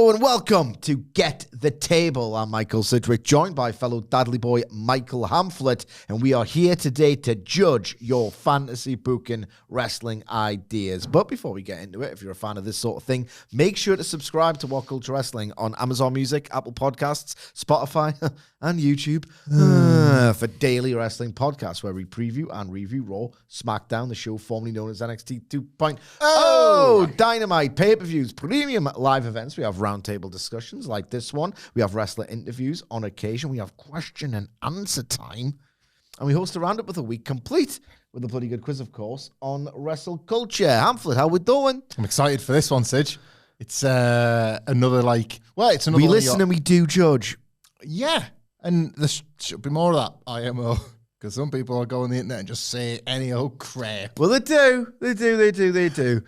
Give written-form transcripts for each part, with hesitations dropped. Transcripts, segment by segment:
Hello and welcome to Get the Table. I'm Michael Sidgwick, joined by fellow Dadley boy Michael Hamflett, and we are here today to judge your fantasy booking wrestling ideas. But before we get into it, if you're a fan of this sort of thing, make sure to subscribe to WhatCulture Wrestling on Amazon Music, Apple Podcasts, Spotify, and YouTube for daily wrestling podcasts where we preview and review Raw, SmackDown, the show formerly known as NXT 2.0, Dynamite, pay-per-views, premium live events. We have roundtable discussions like this one. We have wrestler interviews on occasion. We have question and answer time. And we host a roundup of the week complete with a bloody good quiz, of course, on WhatCulture. Hamflett, how we doing? I'm excited for this one, Sidge. It's another it's another we one listen and we do judge. Yeah, and there should be more of that IMO, because some people are going on the internet and just say any old crap. Well, they do.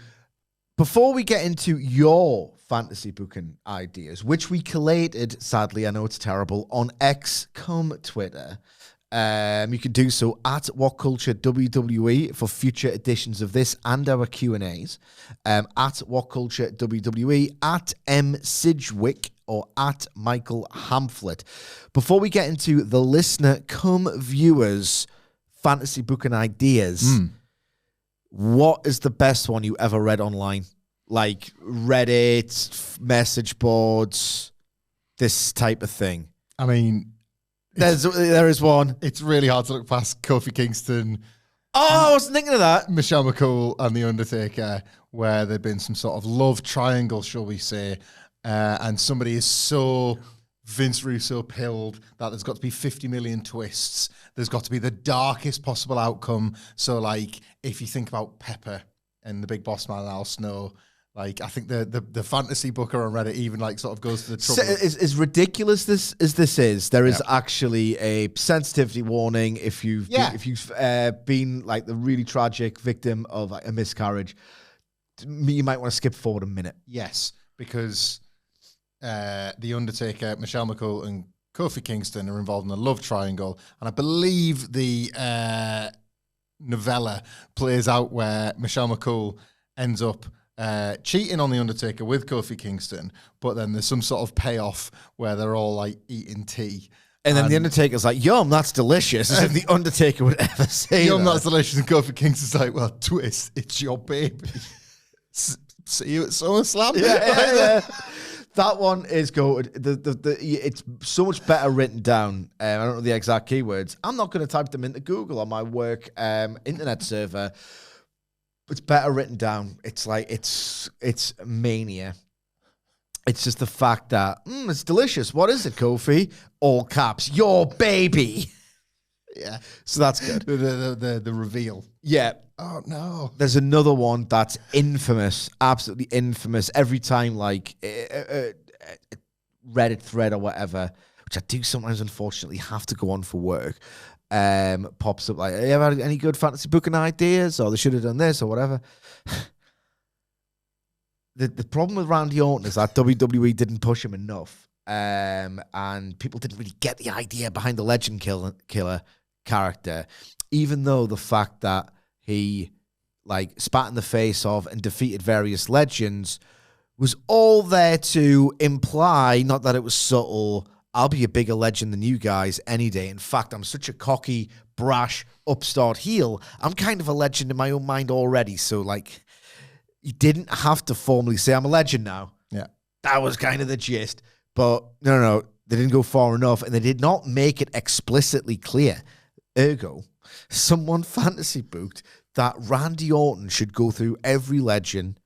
Before we get into your fantasy booking ideas, which we collated, sadly, I know it's terrible, on X, Twitter, you can do so at WhatCulture WWE for future editions of this and our Q&As, at WhatCulture WWE, at Sidgwick, or at Michael Hamflett. Before we get into the listener viewers fantasy booking ideas, what is the best one you ever read online? Like Reddit, message boards, this type of thing. I mean, there is one. It's really hard to look past Kofi Kingston. Oh, I was thinking of that. Michelle McCool and The Undertaker, where there'd been some sort of love triangle, shall we say, and somebody is so Vince Russo pilled that there's got to be 50 million twists. There's got to be the darkest possible outcome. So, like, if you think about Pepper and the Big Boss Man and Al Snow, like, I think the fantasy booker on Reddit even like sort of goes to the trouble. So, as ridiculous as this is, there is actually a sensitivity warning if you've been like the really tragic victim of like, a miscarriage. You might want to skip forward a minute. Yes, because The Undertaker, Michelle McCool, and Kofi Kingston are involved in a love triangle, and I believe the novella plays out where Michelle McCool ends up cheating on The Undertaker with Kofi Kingston, but then there's some sort of payoff where they're all like eating tea. And then The Undertaker's like, yum, that's delicious, as if The Undertaker would ever say yum, that. That's delicious. And Kofi Kingston's like, well, twist, it's your baby. See you at SummerSlam. Yeah. That one is good. It's so much better written down. I don't know the exact keywords. I'm not going to type them into Google on my work internet server. It's better written down. It's like, it's mania. It's just the fact that, it's delicious. What is it, Kofi? All caps, your baby. Yeah. So that's good. The reveal. Yeah. Oh, no. There's another one that's infamous, absolutely infamous. Every time, like, Reddit thread or whatever, which I do sometimes, unfortunately, have to go on for work, pops up like, hey, have had any good fantasy booking ideas? Or they should have done this or whatever. The problem with Randy Orton is that WWE didn't push him enough. And people didn't really get the idea behind the Legend Killer character, even though the fact that he like spat in the face of and defeated various legends was all there to imply, not that it was subtle, I'll be a bigger legend than you guys any day. In fact, I'm such a cocky, brash, upstart heel. I'm kind of a legend in my own mind already. So, like, you didn't have to formally say I'm a legend now. Yeah. That was kind of the gist. But no, they didn't go far enough, and they did not make it explicitly clear. Ergo, someone fantasy booked that Randy Orton should go through every legend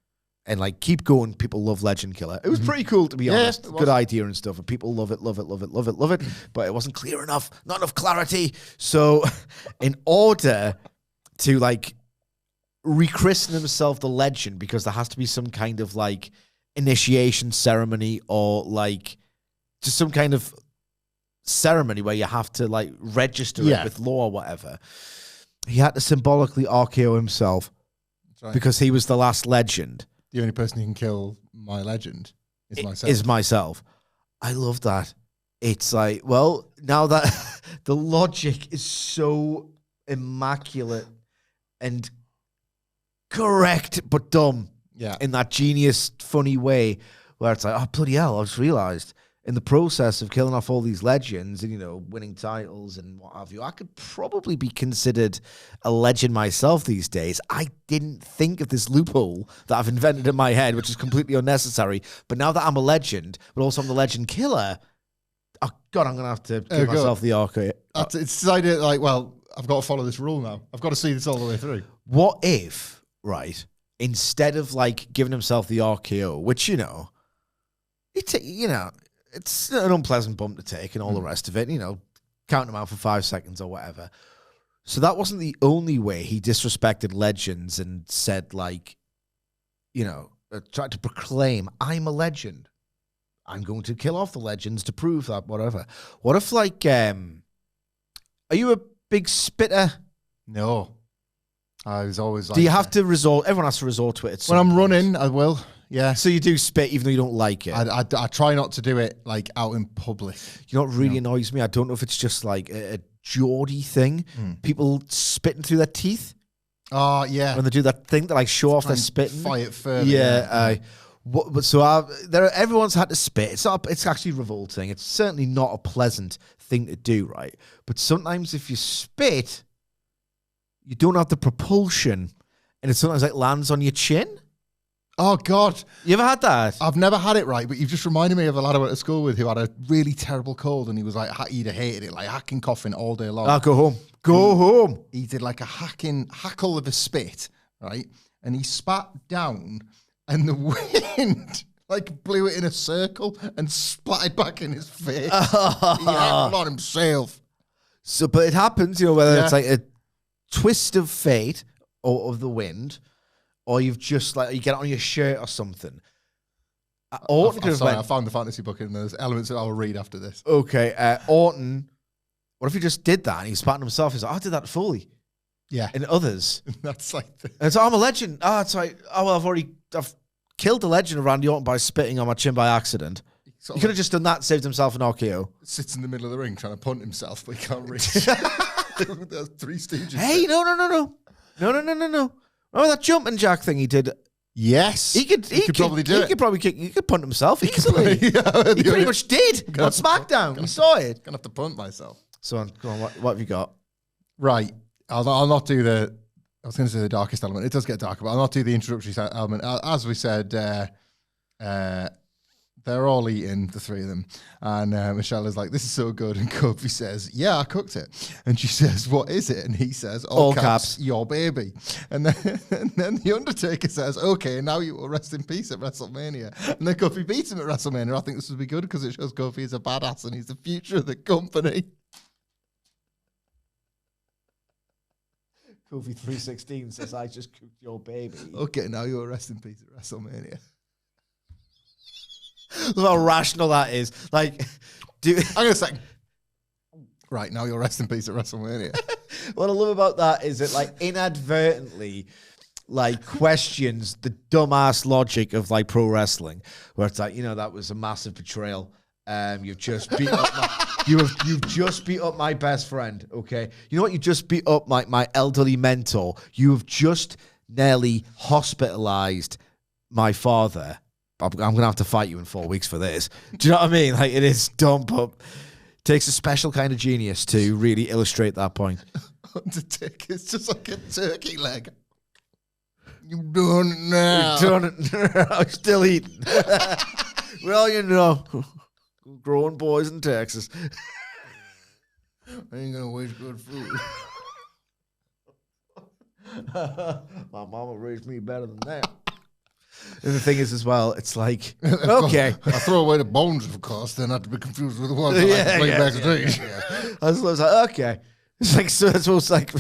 and like keep going. People love Legend Killer. It was pretty cool, to be honest. Good idea and stuff. And people love it. But it wasn't clear enough. Not enough clarity. So in order to like rechristen himself the Legend, because there has to be some kind of like initiation ceremony or like just some kind of ceremony where you have to like register it with law or whatever. He had to symbolically RKO himself because he was the last legend. The only person who can kill my legend is myself. I love that. It's like, well, now that the logic is so immaculate and correct but dumb in that genius, funny way, where it's like, oh, bloody hell, I just realized in the process of killing off all these legends and, winning titles and what have you, I could probably be considered a legend myself these days. I didn't think of this loophole that I've invented in my head, which is completely unnecessary. But now that I'm a legend, but also I'm the legend killer, oh, God, I'm going to have to give myself the arc. It's decided, like, well, I've got to follow this rule now. I've got to see this all the way through. What if, right, instead of, like, giving himself the RKO, which, it's an unpleasant bump to take and all the rest of it, count him out for 5 seconds or whatever. So that wasn't the only way he disrespected legends and said, like, tried to proclaim, I'm a legend. I'm going to kill off the legends to prove that, whatever. What if, like, are you a big spitter? No. I was always like... Do you have to resort... Everyone has to resort to it. When I'm running, I will. Yeah. So you do spit even though you don't like it? I try not to do it, like, out in public. You know what really annoys me? I don't know if it's just, like, a Geordie thing. People spitting through their teeth. Oh, yeah. When they do that thing, they, like, show off their spitting. Fight it further. Yeah. Everyone's had to spit. It's actually revolting. It's certainly not a pleasant thing to do, right? But sometimes if you spit, you don't have the propulsion, and it sometimes like lands on your chin. Oh, God. You ever had that? I've never had it, right, but you've just reminded me of a lad I went to school with who had a really terrible cold, and he was like, he'd have hated it, like hacking, coughing all day long. I'll go home. Go home. He did like a hackle of a spit, right? And he spat down, and the wind like blew it in a circle and splattered back in his face. He hackled on himself. So, but it happens, whether it's like a twist of fate or of the wind, or you've just like, you get it on your shirt or something. I found the fantasy book and there's elements that I'll read after this. Okay. Orton, what if he just did that and he spat on himself? He's like, I did that fully. Yeah. And others. That's like... It's like, I'm a legend. It's like, I've killed the legend of Randy Orton by spitting on my chin by accident. He could have just done that, saved himself an RKO. Sits in the middle of the ring trying to punt himself, but he can't reach. There's 3 stages. Hey, no. Remember that jumping jack thing he did? Yes. He could probably do it. He could punt himself easily. He pretty much did on SmackDown. We saw it. Gonna have to punt myself. So, go on, what have you got? Right. I'll not do the... I was going to say the darkest element. It does get darker, but I'll not do the introductory element. As we said, they're all eating, the 3 of them. And Michelle is like, this is so good. And Kofi says, yeah, I cooked it. And she says, what is it? And he says, all caps, your baby. And then the Undertaker says, okay, now you will rest in peace at WrestleMania. And then Kofi beats him at WrestleMania. I think this would be good because it shows Kofi is a badass and he's the future of the company. Kofi 316 says, I just cooked your baby. Okay, now you'll rest in peace at WrestleMania. Look how rational that is. Like, I'm going to say, right, now you'll rest in peace at WrestleMania. What I love about that is it, like, inadvertently, like, questions the dumbass logic of, like, pro wrestling, where it's like, that was a massive betrayal. You've just beat up you've just beat up my best friend, okay? You know what? You just beat up my elderly mentor. You have just nearly hospitalized my father. I'm going to have to fight you in 4 weeks for this. Do you know what I mean? Like, it is dumb, but takes a special kind of genius to really illustrate that point. Undertaker, it's just like a turkey leg. You've done it now. You've done it. I'm still eating. Well, growing boys in Texas. I ain't going to waste good food. My mama raised me better than that. And the thing is, as well, it's like, okay. I throw away the bones, of course, then not to be confused with the ones I like to play backstage. I was like, okay. It's like, so it's almost like,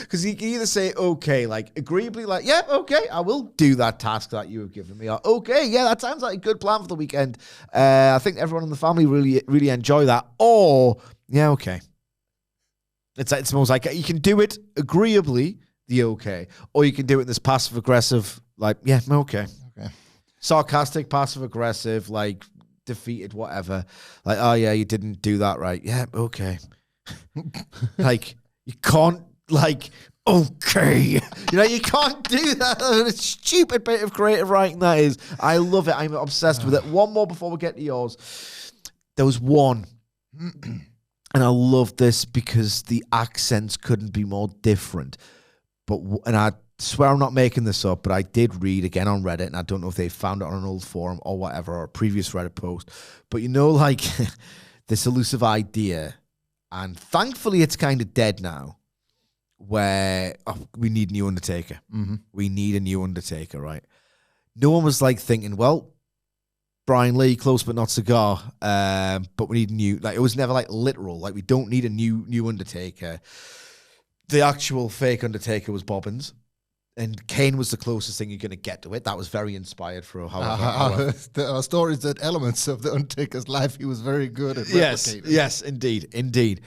because you can either say, okay, like, agreeably, like, yeah, okay, I will do that task that you have given me. Or, okay, yeah, that sounds like a good plan for the weekend. I think everyone in the family really enjoy that. Or, yeah, okay. It's almost like you can do it agreeably, the okay, or you can do it in this passive-aggressive, like, yeah, okay. Sarcastic, passive-aggressive, like, defeated, whatever. Like, oh, yeah, you didn't do that right. Yeah, okay. Like, you can't, like, okay. You can't do that. A stupid bit of creative writing that is. I love it. I'm obsessed with it. One more before we get to yours. There was one. And I love this because the accents couldn't be more different. And I swear I'm not making this up, but I did read again on Reddit, and I don't know if they found it on an old forum or whatever, or a previous Reddit post. But like this elusive idea, and thankfully it's kind of dead now, where we need a new Undertaker. Mm-hmm. We need a new Undertaker, right? No one was like thinking, well, Brian Lee, close but not cigar, but we need a new, like, it was never like literal, like we don't need a new Undertaker. The actual fake Undertaker was Bobbins, and Kane was the closest thing you're going to get to it. That was very inspired for however. There are stories that elements of the Undertaker's life he was very good at replicating. Yes, indeed.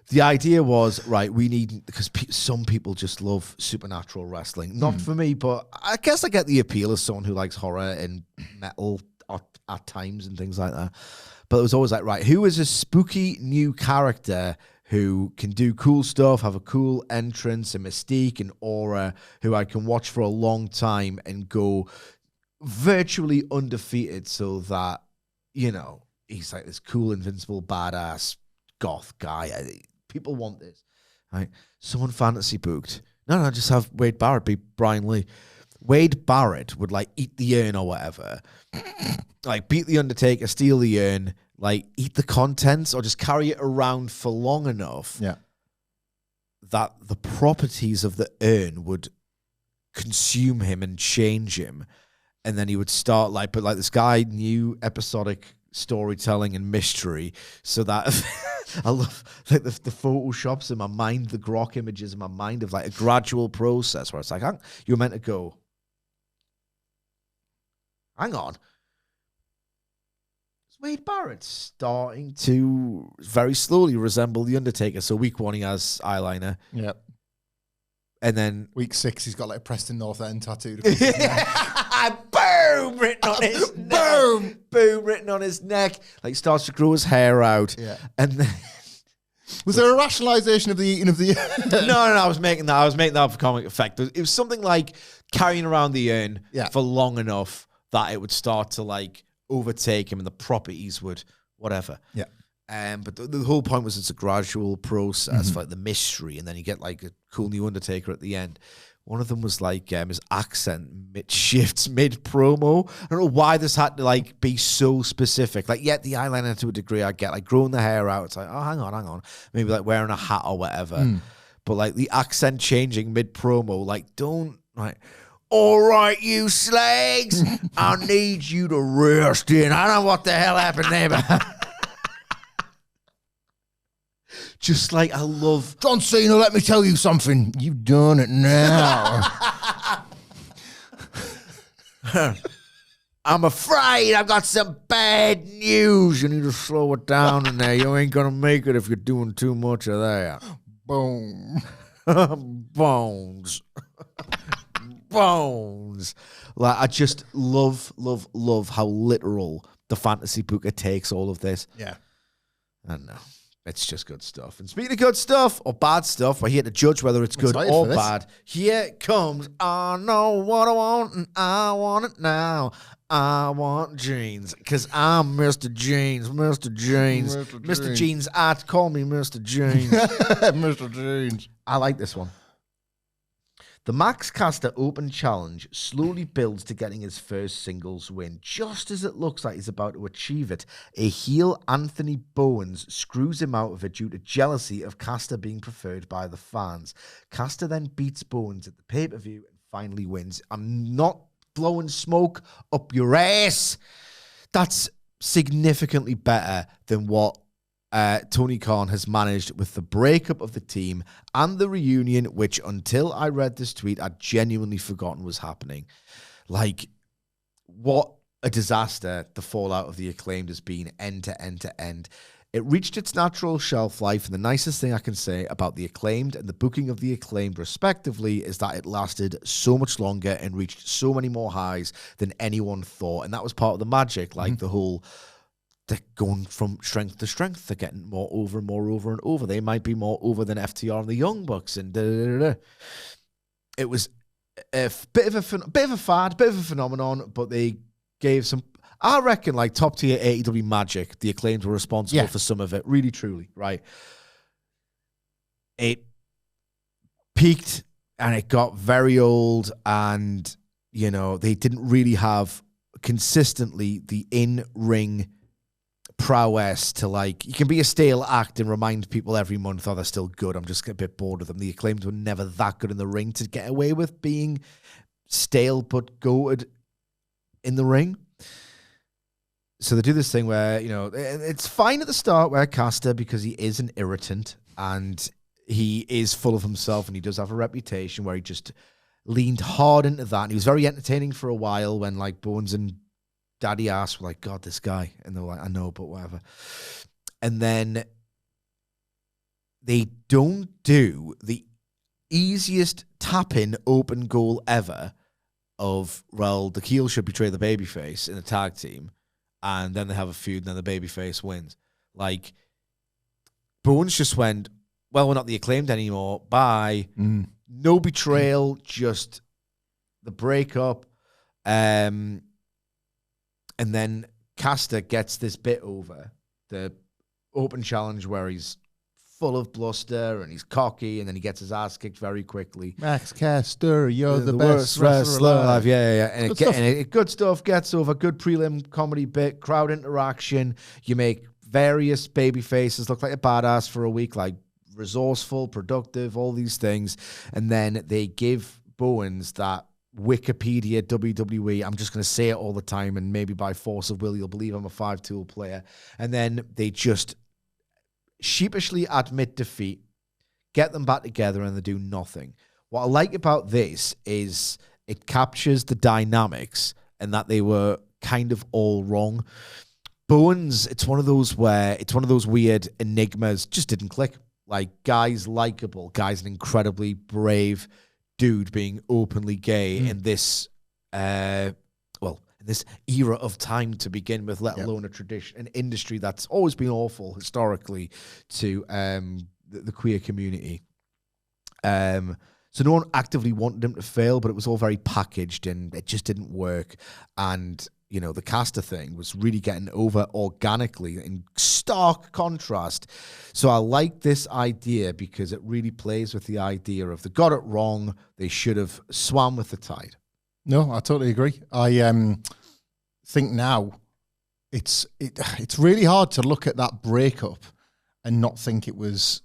The idea was, right, we need, because some people just love supernatural wrestling. Not for me, but I guess I get the appeal as someone who likes horror and metal at times and things like that. But it was always like, right, who is a spooky new character who can do cool stuff, have a cool entrance, a mystique, an aura, who I can watch for a long time and go virtually undefeated, so that, he's like this cool, invincible, badass goth guy. People want this, right? Someone fantasy booked. No, just have Wade Barrett be Brian Lee. Wade Barrett would like eat the urn or whatever, like beat the Undertaker, steal the urn, like eat the contents, or just carry it around for long enough that the properties of the urn would consume him and change him, and then he would start but this guy knew episodic storytelling and mystery, so that I love like the photoshops in my mind, the grok images in my mind of like a gradual process where it's like, you're meant to go, hang on, is Wade Barrett starting to very slowly resemble the Undertaker? So week 1 he has eyeliner, and then week 6 he's got like a Preston North End tattoo. Boom written on his neck. Boom written on his neck. Like starts to grow his hair out. Yeah. And then was there a rationalization of the eating of the No, I was making that for comic effect. It was something like carrying around the urn for long enough that it would start to like overtake him and the properties would whatever. Yeah. But the whole point was it's a gradual process for like the mystery, and then you get like a cool new Undertaker at the end. One of them was like his accent shifts mid promo. I don't know why this had to like be so specific. Like, the eyeliner to a degree I get, like growing the hair out. It's like, oh, hang on, maybe like wearing a hat or whatever. But like the accent changing mid promo, like don't like. All right, you slags, I need you to rest in. I don't know what the hell happened there, but. Just like I love John Cena, let me tell you something. You've done it now. I'm afraid I've got some bad news. You need to slow it down in there. You ain't gonna make it if you're doing too much of that. Boom. Bones. Bones. Like I just love how literal the fantasy booker takes all of this. Yeah. I don't know. It's just good stuff. And speaking of good stuff or bad stuff, we're here to judge whether it's good or bad. Here it comes. I know what I want, and I want it now. I want jeans, because I'm Mr. Jeans. Mr. Jeans at. Call me Mr. Jeans. Mr. Jeans. I like this one. The Max Caster Open Challenge slowly builds to getting his first singles win. Just as it looks like he's about to achieve it, a heel Anthony Bowens screws him out of it due to jealousy of Caster being preferred by the fans. Caster then beats Bowens at the pay-per-view and finally wins. I'm not blowing smoke up your ass. That's significantly better than what Tony Khan has managed with the breakup of the team and the reunion, which until I read this tweet, I'd genuinely forgotten was happening. Like, what a disaster the fallout of the Acclaimed has been end to end to end. It reached its natural shelf life, and the nicest thing I can say about the Acclaimed and the booking of the Acclaimed respectively is that it lasted so much longer and reached so many more highs than anyone thought, and that was part of the magic, like the whole they're going from strength to strength. They're getting more over and more over and over. They might be more over than FTR and the Young Bucks. And it was a bit of a fad, bit of a phenomenon, but they gave some, I reckon, like top tier AEW magic. The Acclaimed were responsible for some of it, really, truly, right? It peaked and it got very old, and they didn't really have consistently the in-ring prowess to, like, you can be a stale act and remind people every month, oh, they're still good. I'm just a bit bored of them. The Acclaimed were never that good in the ring to get away with being stale but goated in the ring. So they do this thing where, it's fine at the start where Caster, because he is an irritant and he is full of himself and he does have a reputation, where he just leaned hard into that. And he was very entertaining for a while when, like, Bones and Daddy Ass were like, God, this guy. And they were like, I know, but whatever. And then they don't do the easiest tap-in open goal ever of, well, the heel should betray the babyface in a tag team, and then they have a feud, and then the babyface wins. Like, Bones just went, well, we're not the Acclaimed anymore. Bye. No betrayal, just the breakup. And then Caster gets this bit over, the open challenge where he's full of bluster and he's cocky, and then he gets his ass kicked very quickly. Max Caster, you're the best wrestler alive. Yeah. And good stuff, gets over, good prelim comedy bit, crowd interaction. You make various baby faces look like a badass for a week, like resourceful, productive, all these things. And then they give Bowens that Wikipedia WWE, I'm just going to say it all the time, and maybe by force of will you'll believe I'm a 5-tool player. And then they just sheepishly admit defeat, get them back together, and they do nothing. What I like about this is it captures the dynamics and that they were kind of all wrong. Bowens, it's one of those weird enigmas, just didn't click. Like, guy's likable, guy's an incredibly brave dude being openly gay in this in this era of time to begin with, let alone a tradition, an industry that's always been awful historically to the queer community. So no one actively wanted him to fail, but it was all very packaged and it just didn't work. And the Caster thing was really getting over organically in stark contrast. So I like this idea because it really plays with the idea of they got it wrong. They should have swam with the tide. No, I totally agree. I think now it's really hard to look at that breakup and not think it was,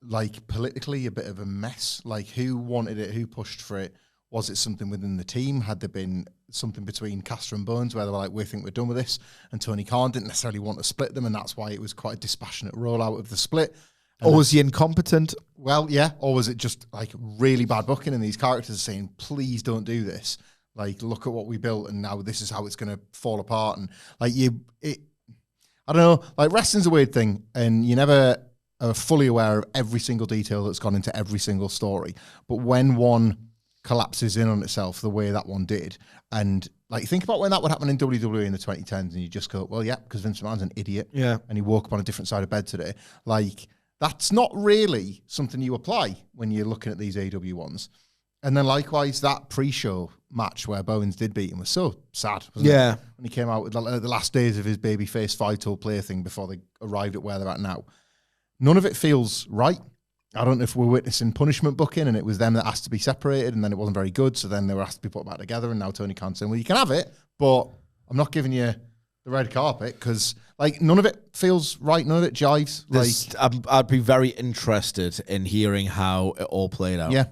like, politically a bit of a mess. Like, who wanted it? Who pushed for it? Was it something within the team? Had there been something between Caster and Bones where they were like, we think we're done with this? And Tony Khan didn't necessarily want to split them, and that's why it was quite a dispassionate rollout of the split. And or was he incompetent? Well, yeah. Or was it just, like, really bad booking and these characters are saying, please don't do this. Like, look at what we built and now this is how it's going to fall apart. And, like, I don't know, like, wrestling's a weird thing and you never are fully aware of every single detail that's gone into every single story. But when one collapses in on itself the way that one did, and, like, think about when that would happen in WWE in the 2010s and you just go, well, yeah, because Vince McMahon's an idiot. Yeah. And he woke up on a different side of bed today. Like, that's not really something you apply when you're looking at these AEW ones. And then likewise, that pre-show match where Bowens did beat him was so sad, wasn't it? When he came out with the last days of his babyface 5-tool player thing before they arrived at where they're at now. None of it feels right. I don't know if we're witnessing punishment booking and it was them that asked to be separated and then it wasn't very good, so then they were asked to be put back together, and now Tony Khan's saying, well, you can have it, but I'm not giving you the red carpet because, like, none of it feels right, none of it jives. I'd be very interested in hearing how it all played out. Yeah.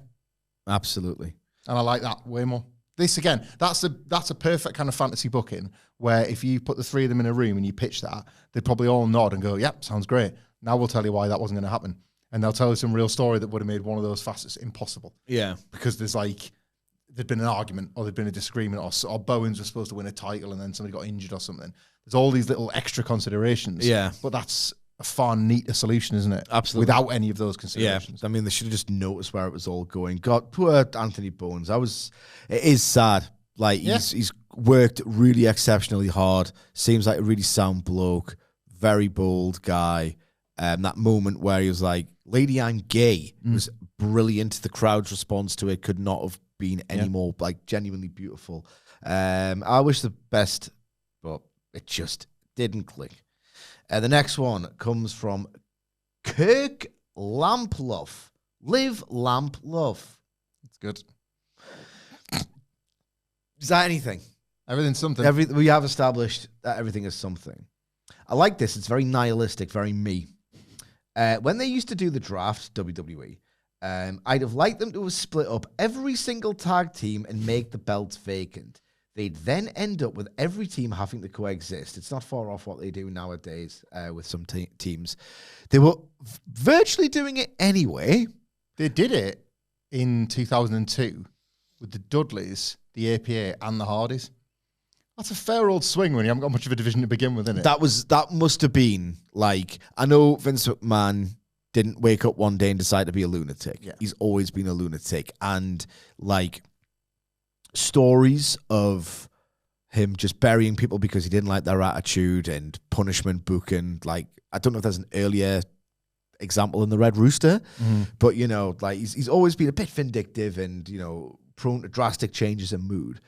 Absolutely. And I like that way more. This, again, that's a perfect kind of fantasy booking where if you put the three of them in a room and you pitch that, they'd probably all nod and go, yep, sounds great. Now we'll tell you why that wasn't going to happen. And they'll tell you some real story that would have made one of those facets impossible. Yeah. Because there'd been an argument or there'd been a disagreement or Bowens was supposed to win a title and then somebody got injured or something. There's all these little extra considerations. Yeah. But that's a far neater solution, isn't it? Absolutely. Without any of those considerations. Yeah. I mean, they should have just noticed where it was all going. God, poor Anthony Bowens. It is sad. Like, he's worked really exceptionally hard. Seems like a really sound bloke. Very bold guy. That moment where he was like, "Lady, I'm gay," was brilliant. The crowd's response to it could not have been any more like genuinely beautiful. I wish the best, but it just didn't click. The next one comes from Kirk Lamplove. Live, lamp, love. It's good. Is that anything? Everything's something. We have established that everything is something. I like this. It's very nihilistic, very me. When they used to do the draft, WWE, I'd have liked them to have split up every single tag team and make the belts vacant. They'd then end up with every team having to coexist. It's not far off what they do nowadays with some teams. They were virtually doing it anyway. They did it in 2002 with the Dudleys, the APA, and the Hardys. That's a fair old swing when you haven't got much of a division to begin with, isn't it? That must have been like, I know Vince McMahon didn't wake up one day and decide to be a lunatic. Yeah. He's always been a lunatic. And like stories of him just burying people because he didn't like their attitude and punishment booking. Like, I don't know if there's an earlier example in the Red Rooster, but you know, like he's always been a bit vindictive and, you know, prone to drastic changes in mood.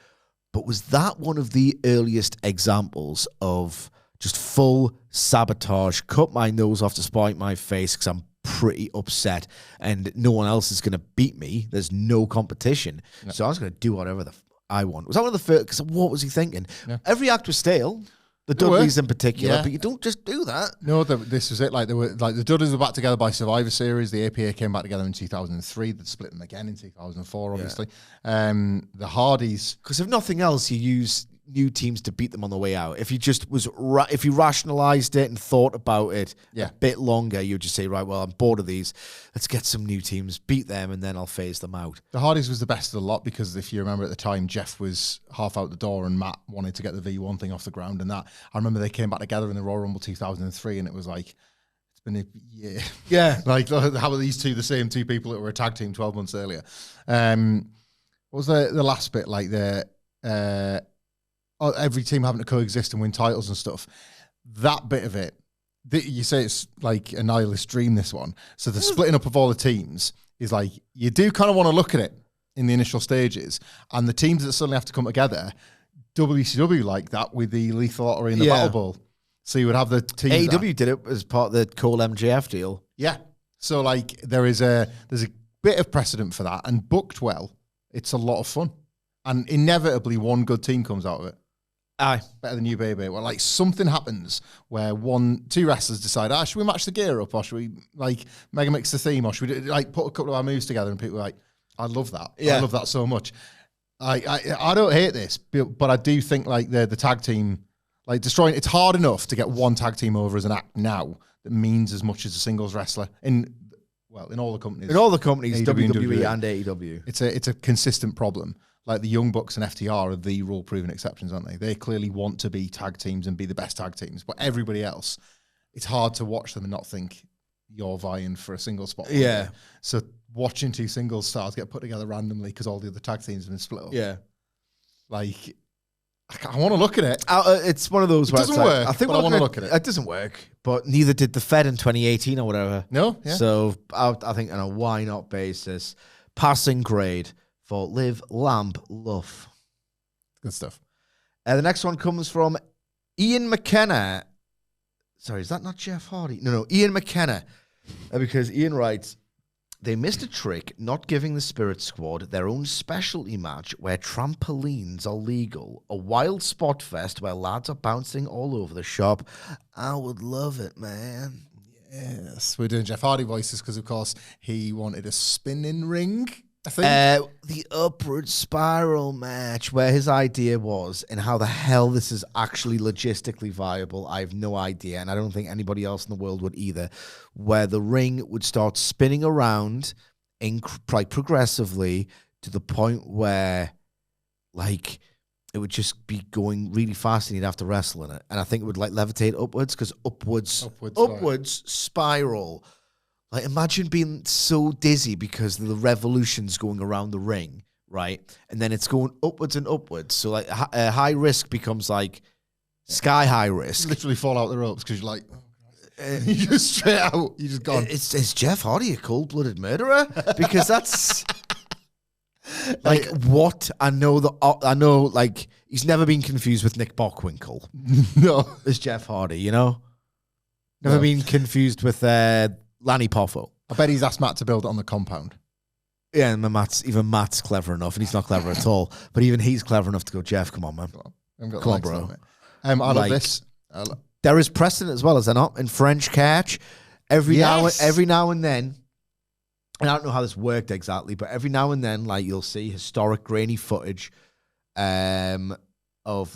But was that one of the earliest examples of just full sabotage, cut my nose off to spite my face because I'm pretty upset and no one else is going to beat me. There's no competition. Yeah. So I was going to do whatever I want. Was that one of the first? Because what was he thinking? Yeah. Every act was stale. The Dudleys in particular, but you don't just do that. No, this was it. Like the Dudleys were back together by Survivor Series. The APA came back together in 2003. They split them again in 2004, obviously. The Hardys, because if nothing else, you use new teams to beat them on the way out. If you just if you rationalized it and thought about it a bit longer, you'd just say, right, well, I'm bored of these. Let's get some new teams, beat them, and then I'll phase them out. The Hardys was the best of the lot because if you remember at the time, Jeff was half out the door and Matt wanted to get the V1 thing off the ground. And that, I remember they came back together in the Royal Rumble 2003 and it was like, it's been a year. Yeah. Like, how are these the same two people that were a tag team 12 months earlier? What was the last bit? Like every team having to coexist and win titles and stuff. That bit of it, you say it's like a nihilist dream, this one. So the splitting up of all the teams is like, you do kind of want to look at it in the initial stages. And the teams that suddenly have to come together, WCW like that with the Lethal Lottery and the Battle Bowl. So you would have the teams. AEW did it as part of the Cole MJF deal. Yeah. So like there's a bit of precedent for that. And booked well, it's a lot of fun. And inevitably one good team comes out of it. Aye. Better than you, baby. Well, like something happens where two wrestlers decide, should we match the gear up, or should we like mega mix the theme, or should we like put a couple of our moves together? And people are like, I love that. Yeah. I love that so much. I don't hate this, but I do think like the tag team, like destroying. It's hard enough to get one tag team over as an act now that means as much as a singles wrestler in all the companies. In all the companies, WWE and AEW. It's a consistent problem. Like the Young Bucks and FTR are the rule-proven exceptions, aren't they? They clearly want to be tag teams and be the best tag teams. But everybody else, it's hard to watch them and not think you're vying for a single spot. Yeah. So watching two singles stars get put together randomly because all the other tag teams have been split up. Yeah. Like, I want to look at it. It's one of those where it doesn't work, I think I want to look at it. It doesn't work, but neither did the Fed in 2018 or whatever. No? Yeah. So I think on a why not basis, passing grade for Live, Lamp, Love. Good stuff. The next one comes from Ian McKenna. Sorry, is that not Jeff Hardy? No, Ian McKenna. Because Ian writes, they missed a trick not giving the Spirit Squad their own specialty match where trampolines are legal. A wild spot fest where lads are bouncing all over the shop. I would love it, man. Yes, we're doing Jeff Hardy voices because, of course, he wanted a spinning ring. I think. The upward spiral match, where his idea was, and how the hell this is actually logistically viable, I have no idea, and I don't think anybody else in the world would either, where the ring would start spinning around progressively to the point where, like, it would just be going really fast and you'd have to wrestle in it. And I think it would, like, levitate upwards, because upwards spiral. Like, imagine being so dizzy because the revolution's going around the ring, right? And then it's going upwards and upwards. So like high risk becomes like sky high risk. You literally fall out the ropes because you're like, you just straight out. You just gone. Is Jeff Hardy a cold-blooded murderer? Because that's like what I know. Like he's never been confused with Nick Bockwinkel. No, as Jeff Hardy, you know. Never been confused with Lanny Poffo. I bet he's asked Matt to build it on the compound. Yeah, and Matt's clever enough, and he's not clever at all. But even he's clever enough to go, Jeff, come on, man. Come on, bro. I love this. There is precedent as well, is there not? In French catch, every now and then, and I don't know how this worked exactly, but every now and then, like you'll see historic grainy footage of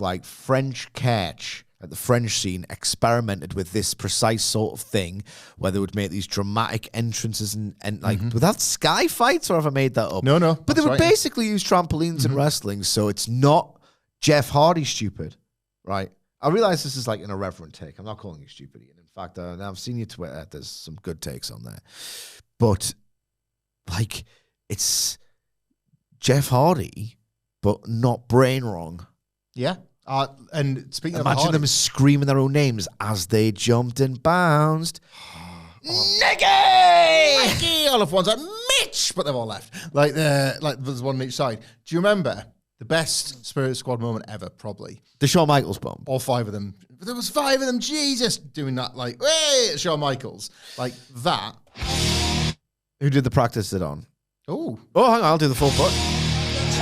like French catch. At the French scene, experimented with this precise sort of thing, where they would make these dramatic entrances and like without sky fights, or have I made that up? No. But they would basically use trampolines in wrestling, so it's not Jeff Hardy stupid, right? I realize this is like an irreverent take. I'm not calling you stupid, Ian. In fact, I've seen your Twitter. There's some good takes on there. But, like, it's Jeff Hardy, but not brain wrong. Yeah. And speaking Imagine of Hardy, them screaming their own names as they jumped and bounced. Nicky! all of one's like, Mitch! But they've all left. Like there's one on each side. Do you remember the best Spirit Squad moment ever, probably? The Shawn Michaels bomb. All 5 of them. There was 5 of them, Jesus, doing that like, hey, at Shawn Michaels. Like that. Who did the practice it on? Oh, hang on, I'll do the full foot. It's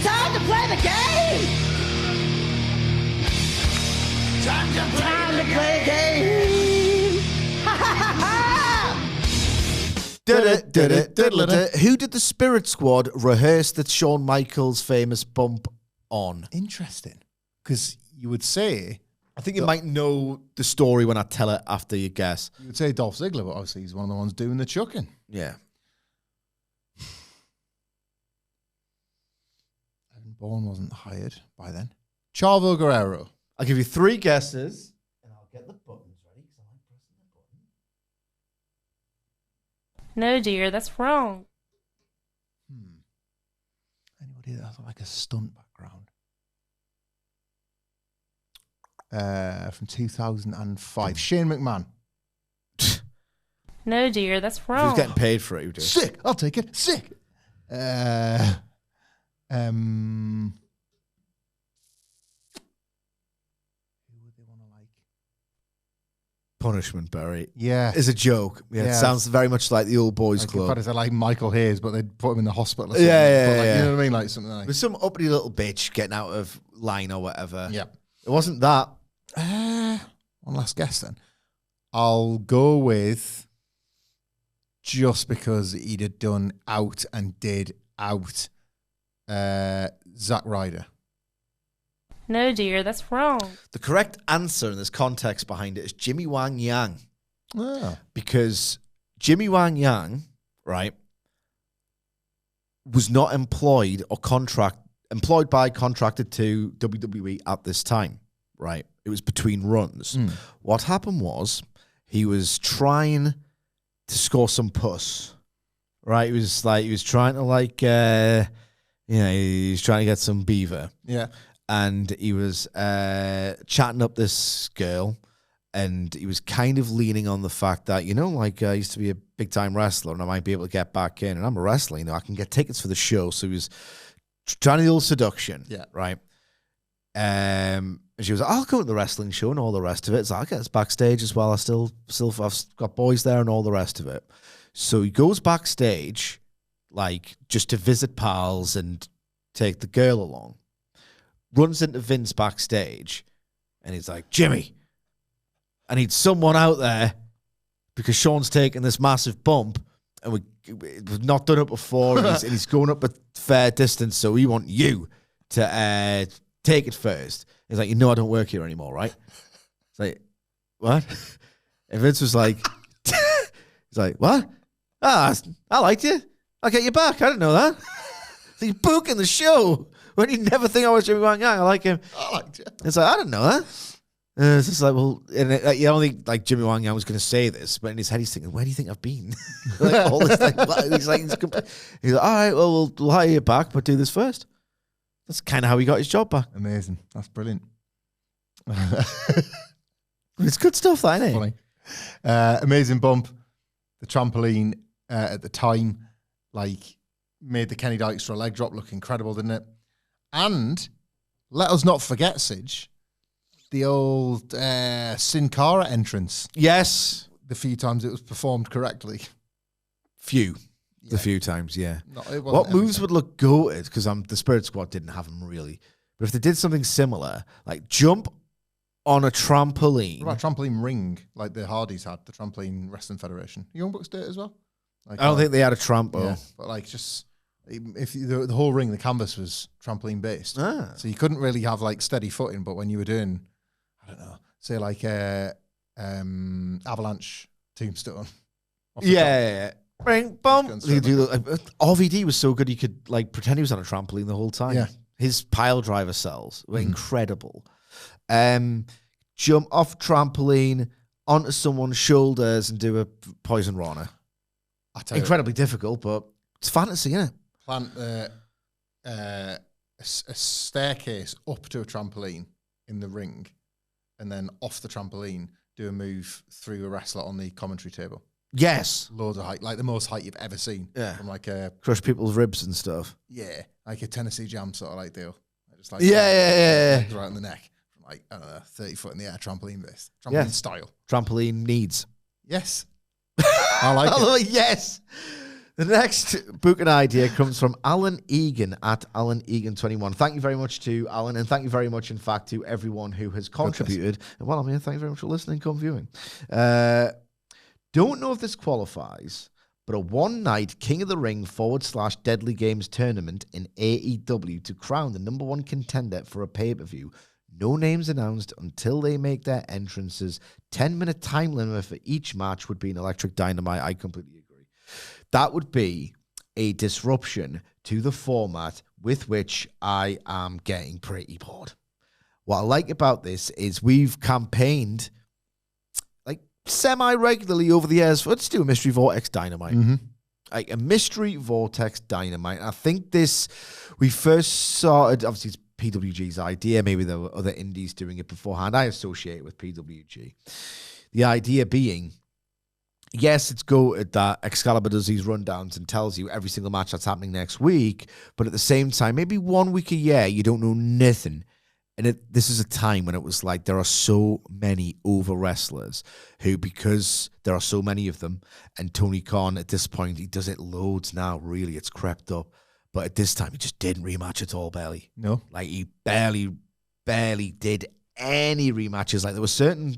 time to play the game! Time to play the game! Ha ha ha ha! Who did the Spirit Squad rehearse the Shawn Michaels famous bump on? interesting. Because you would say... I think you might know the story when I tell it after you guess. You would say Dolph Ziggler, but obviously he's one of the ones doing the chucking. Yeah. Evan Bourne wasn't hired by then. Chavo Guerrero. I'll give you 3 guesses. And I'll get the buttons ready because I like pressing the button. No, dear, that's wrong. Anybody that has like a stunt background? From 2005. Shane McMahon. No, dear, that's Who's wrong. getting paid for it? Who did? Sick. I'll take it. Sick. Who would they want to like? Punishment, Barry. Yeah. Is a joke. Yeah, Yeah. It sounds very much like the old boys Like, club. if I'd say like Michael Hayes, but they'd put him in the hospital or something. Yeah, But like, yeah. You know what I mean? Like something like With some uppity little bitch getting out of line or whatever. Yeah. It wasn't that. One last guess then. I'll go with, just because he'd have done out and did out, Zack Ryder. No, dear, that's wrong. The correct answer, and there's context behind it, is Jimmy Wang Yang. Oh. Because Jimmy Wang Yang, right, was not employed by contracted to WWE at this time, right? It was between runs. What happened was he was trying to score some puss, right? He was trying to he's trying to get some beaver. Yeah. And he was chatting up this girl, and he was kind of leaning on the fact that, I used to be a big-time wrestler, and I might be able to get back in, and I'm a wrestler, I can get tickets for the show. So he was trying to do a little seduction, right? And she was like, I'll go to the wrestling show and all the rest of it. It's like, okay, it's backstage as well. I've got boys there and all the rest of it. So he goes backstage, like, just to visit pals and take the girl along. Runs into Vince backstage, and he's like, Jimmy, I need someone out there because Sean's taking this massive bump, and we've not done it before, and he's going up a fair distance, so we want you to take it first. He's like, I don't work here anymore, right? It's like, what? And Vince was like, he's like, what? I liked you. I'll get you back. I didn't know that. So he's booking the show. When you never think I was Jimmy Wang Yang, I like him. I liked it. It's like, I didn't know that. It's just like, well, and you don't think like Jimmy Wang Yang was going to say this, but in his head he's thinking, where do you think I've been? Like all this thing, he's like, all right, well, we'll hire you back, but do this first. That's kind of how he got his job back. Amazing. That's brilliant. It's good stuff, that, isn't it? Funny. Amazing bump. The trampoline at the time, like, made the Kenny Dykstra leg drop look incredible, didn't it? And let us not forget, Sidge, the old Sin Cara entrance. Yes. The few times it was performed correctly. The few times, yeah. No, it wasn't What moves everything. would look goated? Because the Spirit Squad didn't have them really. But if they did something similar, like jump on a trampoline. What about trampoline ring, like the Hardys had, the Trampoline Wrestling Federation? Young Bucks did it as well? Like, I don't think they had a trampo. Yeah, but like just, if the whole ring, the canvas was trampoline based. Ah. So you couldn't really have like steady footing, but when you were doing, I don't know, say like avalanche tombstone. off the top. Yeah. Ring, bump. Going You straight do RVD was so good he could like pretend he was on a trampoline the whole time. Yeah. His pile driver cells were incredible. Jump off trampoline onto someone's shoulders and do a poison rana. I tell you, Incredibly difficult, but it's fantasy, isn't it? plant a staircase up to a trampoline in the ring, and then off the trampoline do a move through a wrestler on the commentary table. Yes. Loads of height, like the most height you've ever seen. Yeah. From like a Crush people's ribs and stuff. like a Tennessee Jam sort of like deal. Just like Yeah. legs right on the neck, from like I don't know, 30 foot in the air, trampoline based, trampoline Yeah. style. Trampoline needs. Yes, I like it. Oh, yes. The next booking idea comes from Alan Egan at Alan Egan 21. Thank you very much to Alan, and thank you very much, in fact, to everyone who has contributed. Well, I mean, thank you very much for listening, come viewing. Don't know if this qualifies, but a one-night King of the Ring / Deadly Games tournament in AEW to crown the number one contender for a pay-per-view. No names announced until they make their entrances. 10-minute time limit for each match would be an Electric Dynamite. I completely agree. That would be a disruption to the format with which I am getting pretty bored. What I like about this is we've campaigned like semi-regularly over the years for let's do a Mystery Vortex Dynamite. Like a Mystery Vortex Dynamite. And I think this, we first started, obviously it's PWG's idea. Maybe there were other indies doing it beforehand. I associate it with PWG. The idea being, yes, it's good that Excalibur does these rundowns and tells you every single match that's happening next week, but at the same time, maybe 1 week a year, you don't know nothing. And this is a time when it was like there are so many over wrestlers who, because there are so many of them, and Tony Khan at this point, he does it loads now, really, it's crept up. But at this time, he just didn't rematch at all, barely. No. Like, he barely did any rematches. Like, there was certain,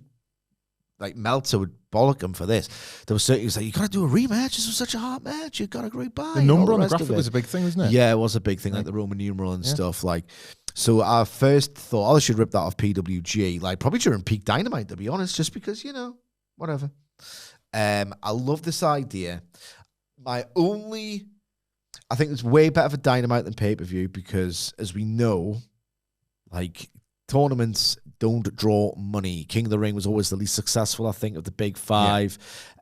like, Meltzer would bollock him for this. There was certain, he was like, you got to do a rematch. This was such a hard match. You got a great buy. The number on the graphic was a big thing, wasn't it? Yeah, it was a big thing, like the Roman numeral and stuff. Like, so our first thought, I should rip that off PWG, like, probably during peak Dynamite, to be honest, just because, you know, whatever. I love this idea. I think it's way better for Dynamite than pay-per-view because, as we know, like, tournaments don't draw money. King of the Ring was always the least successful, I think, of the big five.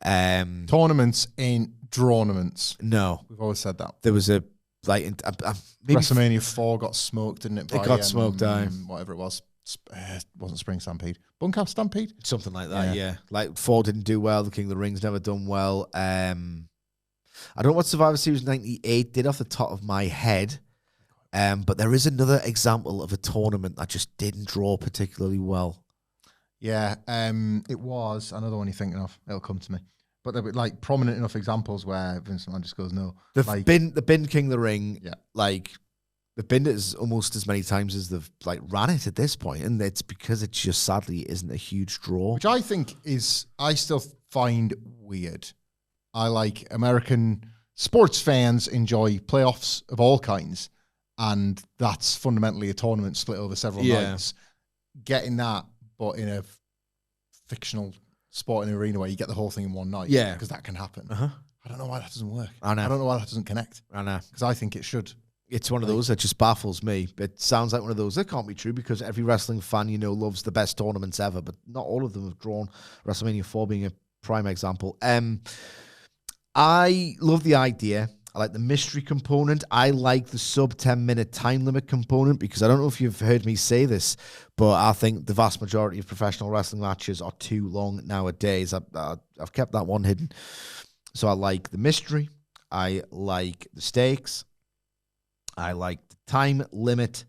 Yeah. Tournaments ain't drawnaments. No. We've always said that. There was a, like, maybe WrestleMania 4 got smoked, didn't it? It got smoked down. Whatever it was. Wasn't Spring Stampede. Bunkhouse Stampede? Something like that, yeah. Like, 4 didn't do well. The King of the Ring's never done well. I don't know what Survivor Series 98 did off the top of my head, but there is another example of a tournament that just didn't draw particularly well. Yeah, it was another one you're thinking of. It'll come to me. But there were like prominent enough examples where Vince McMahon just goes, no. The bin King of the Ring, like, they've binned it almost as many times as they've like ran it at this point, and it's because it just sadly isn't a huge draw. Which I think I still find weird. I like American sports fans enjoy playoffs of all kinds, and that's fundamentally a tournament split over several nights. Getting that, but in a fictional sporting arena where you get the whole thing in one night, because that can happen. I don't know why that doesn't work. I know. I don't know why that doesn't connect. I know. Because I think it should. It's one of those that just baffles me. It sounds like one of those that can't be true because every wrestling fan loves the best tournaments ever, but not all of them have drawn. WrestleMania 4 being a prime example. I love the idea. I like the mystery component. I like the sub 10-minute time limit component because I don't know if you've heard me say this, but I think the vast majority of professional wrestling matches are too long nowadays. I've kept that one hidden. So I like the mystery. I like the stakes. I like the time limit.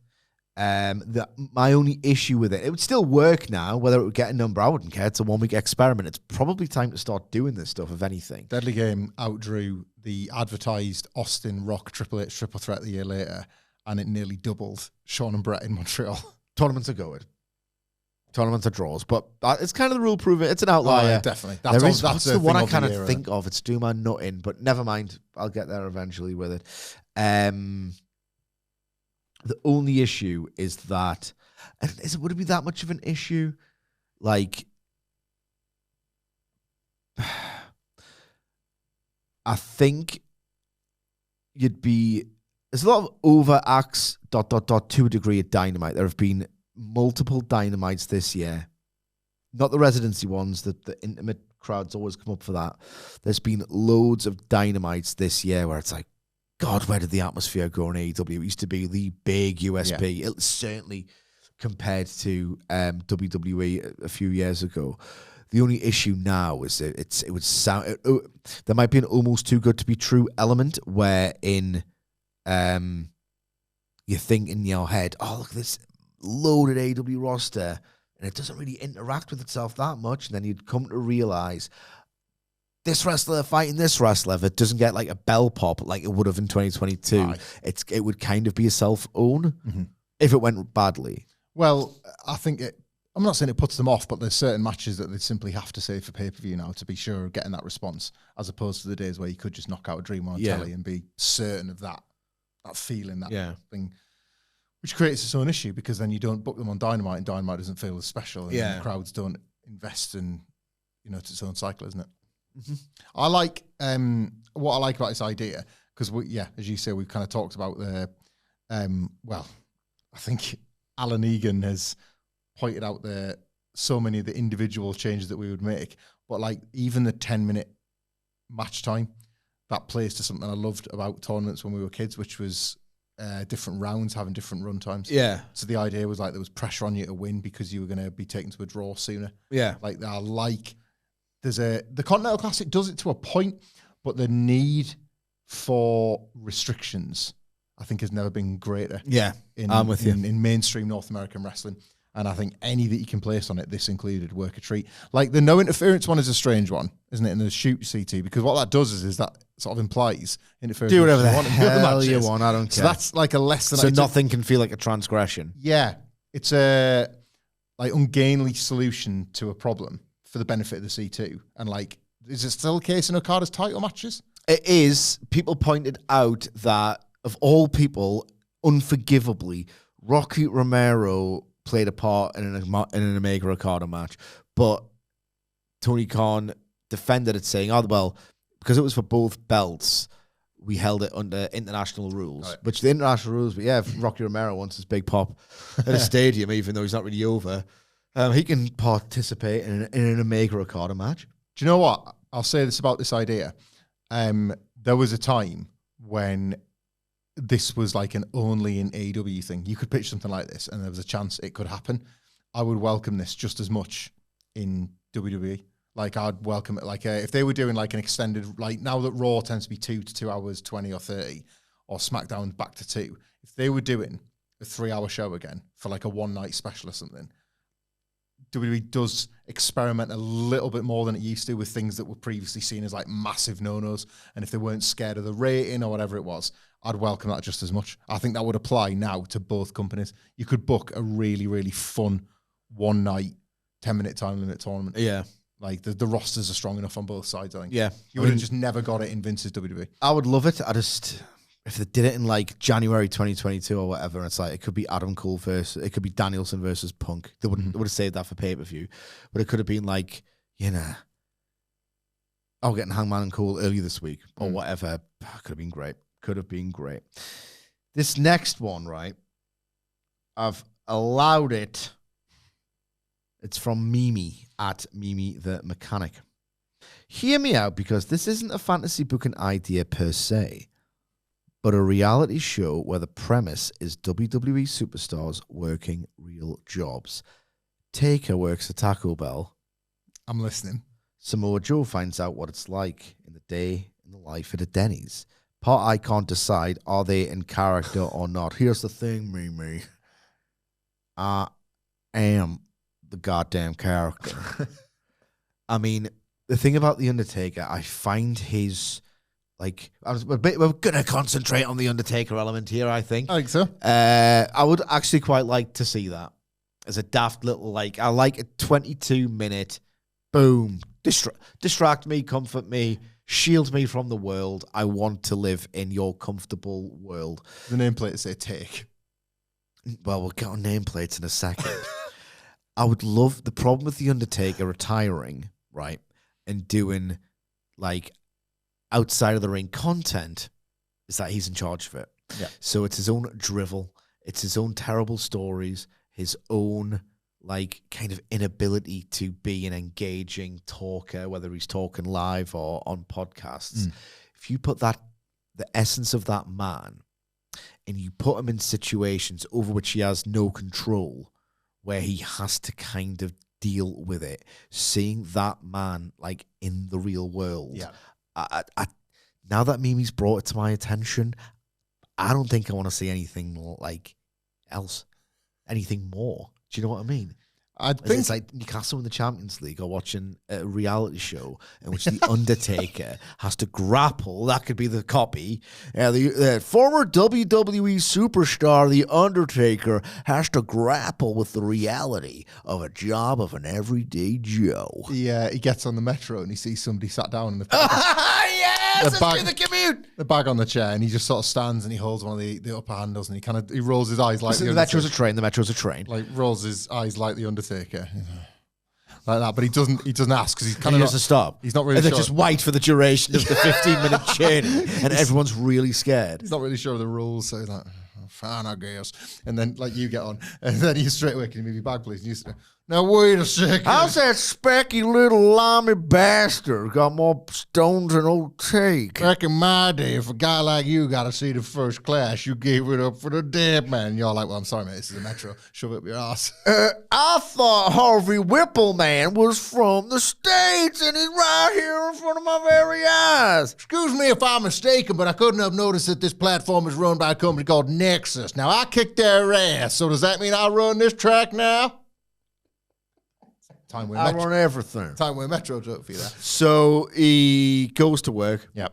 My only issue with it would still work now. Whether it would get a number, I wouldn't care. It's a 1-week experiment. It's probably time to start doing this stuff, if anything. Deadly Game outdrew the advertised Austin Rock Triple H triple threat the year later, and it nearly doubled Sean and Brett in Montreal. Tournaments are good. Tournaments are draws, but it's kind of the rule proving. It's an outlier. Oh, yeah, definitely. That's the one I kind of think of. It's doing my nutting, but never mind. I'll get there eventually with it. The only issue is that, would it be that much of an issue? Like, I think there's a lot of overacts, ... to a degree at Dynamite. There have been multiple Dynamites this year. Not the residency ones, the intimate crowds always come up for that. There's been loads of Dynamites this year where it's like, God, where did the atmosphere go in AEW? It used to be the big USP. Yeah. It certainly compared to WWE a few years ago. The only issue now is it would sound there might be an almost too good to be true element wherein you think in your head, oh, look at this loaded AEW roster, and it doesn't really interact with itself that much, and then you'd come to realize this wrestler fighting this wrestler, if it doesn't get like a bell pop like it would have in 2022, it would kind of be a self-own if it went badly. Well, I think I'm not saying it puts them off, but there's certain matches that they simply have to save for pay-per-view now to be sure of getting that response, as opposed to the days where you could just knock out a dream on telly and be certain of that feeling, that thing, which creates its own issue because then you don't book them on Dynamite and Dynamite doesn't feel as special and the crowds don't invest in, it's its own cycle, isn't it? Mm-hmm. I like what I like about this idea because as you say, we've kind of talked about the I think Alan Egan has pointed out so many of the individual changes that we would make, but like even the 10-minute match time, that plays to something I loved about tournaments when we were kids, which was different rounds having different run times. Yeah. So the idea was like there was pressure on you to win because you were going to be taken to a draw sooner. Yeah. Like the Continental Classic does it to a point, but the need for restrictions, I think, has never been greater. Yeah, I'm with you. In mainstream North American wrestling. And I think any that you can place on it, this included, work a treat. Like the no interference one is a strange one, isn't it? In the shoot CT, because what that does is that sort of implies interference. Do whatever the hell you want. I don't care. So that's like a less than. So nothing can feel like a transgression. Yeah, it's a like ungainly solution to a problem for the benefit of the C2. And like, is it still the case in Okada's title matches? It is. People pointed out that of all people, unforgivably, Rocky Romero played a part in an Omega Okada match, but Tony Khan defended it, saying, "Oh well, because it was for both belts, we held it under international rules." Right. Which the international rules, but if Rocky Romero wants his big pop at a stadium, even though he's not really over, he can participate in an Omega Okada match. Do you know what? I'll say this about this idea. There was a time when this was like an only in AEW thing. You could pitch something like this and there was a chance it could happen. I would welcome this just as much in WWE. Like I'd welcome it. Like if they were doing like an extended, like now that Raw tends to be 2 to 2 hours, 20 or 30, or SmackDown back to 2. If they were doing a 3-hour show again for like a one-night special or something, WWE does experiment a little bit more than it used to with things that were previously seen as like massive no-nos. And if they weren't scared of the rating or whatever it was, I'd welcome that just as much. I think that would apply now to both companies. You could book a really, really fun one-night, 10-minute time limit tournament. Yeah. Like the rosters are strong enough on both sides, I think. Yeah. You would have just never got it in Vince's WWE. I would love it. If they did it in like January 2022 or whatever, it's like it could be Adam Cole it could be Danielson versus Punk. They would have saved that for pay-per-view. But it could have been like, getting Hangman and Cole early this week or whatever. Could have been great. This next one, right? I've allowed it. It's from Mimi at Mimi the Mechanic. Hear me out, because this isn't a fantasy booking idea per se, but a reality show where the premise is WWE superstars working real jobs. Taker works at Taco Bell. I'm listening. Samoa Joe finds out what it's like in the day in the life at a Denny's. Part I can't decide, are they in character or not? Here's the thing, Mimi. I am the goddamn character. I mean, the thing about The Undertaker, I find his, like, we're going to concentrate on the Undertaker element here, I think. I think so. I would actually quite like to see that as a daft little, like, I like a 22-minute, boom, distract me, comfort me, shield me from the world. I want to live in your comfortable world. The nameplate say take. Well, we'll get on nameplates in a second. I would love, the problem with The Undertaker retiring, right, and doing, like, outside of the ring content is that he's in charge of it. Yeah. So it's his own drivel. It's his own terrible stories, his own, like, kind of inability to be an engaging talker, whether he's talking live or on podcasts. If you put that, the essence of that man, and you put him in situations over which he has no control, where he has to kind of deal with it, seeing that man, like, in the real world. Yeah. I now that Mimi's brought it to my attention, I don't think I want to see anything like else, anything more. Do you know what I mean? I think It's like Newcastle in the Champions League or watching a reality show in which the Undertaker has to grapple. That could be the copy. The former WWE superstar, the Undertaker, has to grapple with the reality of a job of an everyday Joe. he gets on the metro and he sees somebody sat down in the Yes, let's do the commute. the bag on the chair, and he just sort of stands and he holds one of the upper handles and he rolls his eyes like The Metro's a train. The Metro's a train. like rolls his eyes like the Undertaker, like that. But he doesn't ask because he's kind He of has to stop. He's not really And sure. they just wait for the duration of the 15-minute journey, and everyone's really scared. He's not really sure of the rules, so he's like, fine, I guess. And then, like, you get on, and then you straight away, can you move your bag, please? And you say, now, wait a second. How's that specky little limey bastard got more stones than old Take? Back in my day, if a guy like you got a seat in first class, you gave it up for the dead man. And you're like, well, I'm sorry, mate, this is a Metro. Shove it up your ass. I thought Harvey Whippleman was from the States, and he's right here in front of my very eyes. Excuse me if I'm mistaken, but I couldn't have noticed that this platform is run by a company called Nexus. Now, I kicked their ass, so does that mean I run this track now? Time I run everything. Metro joke for you there. So he goes to work. Yep.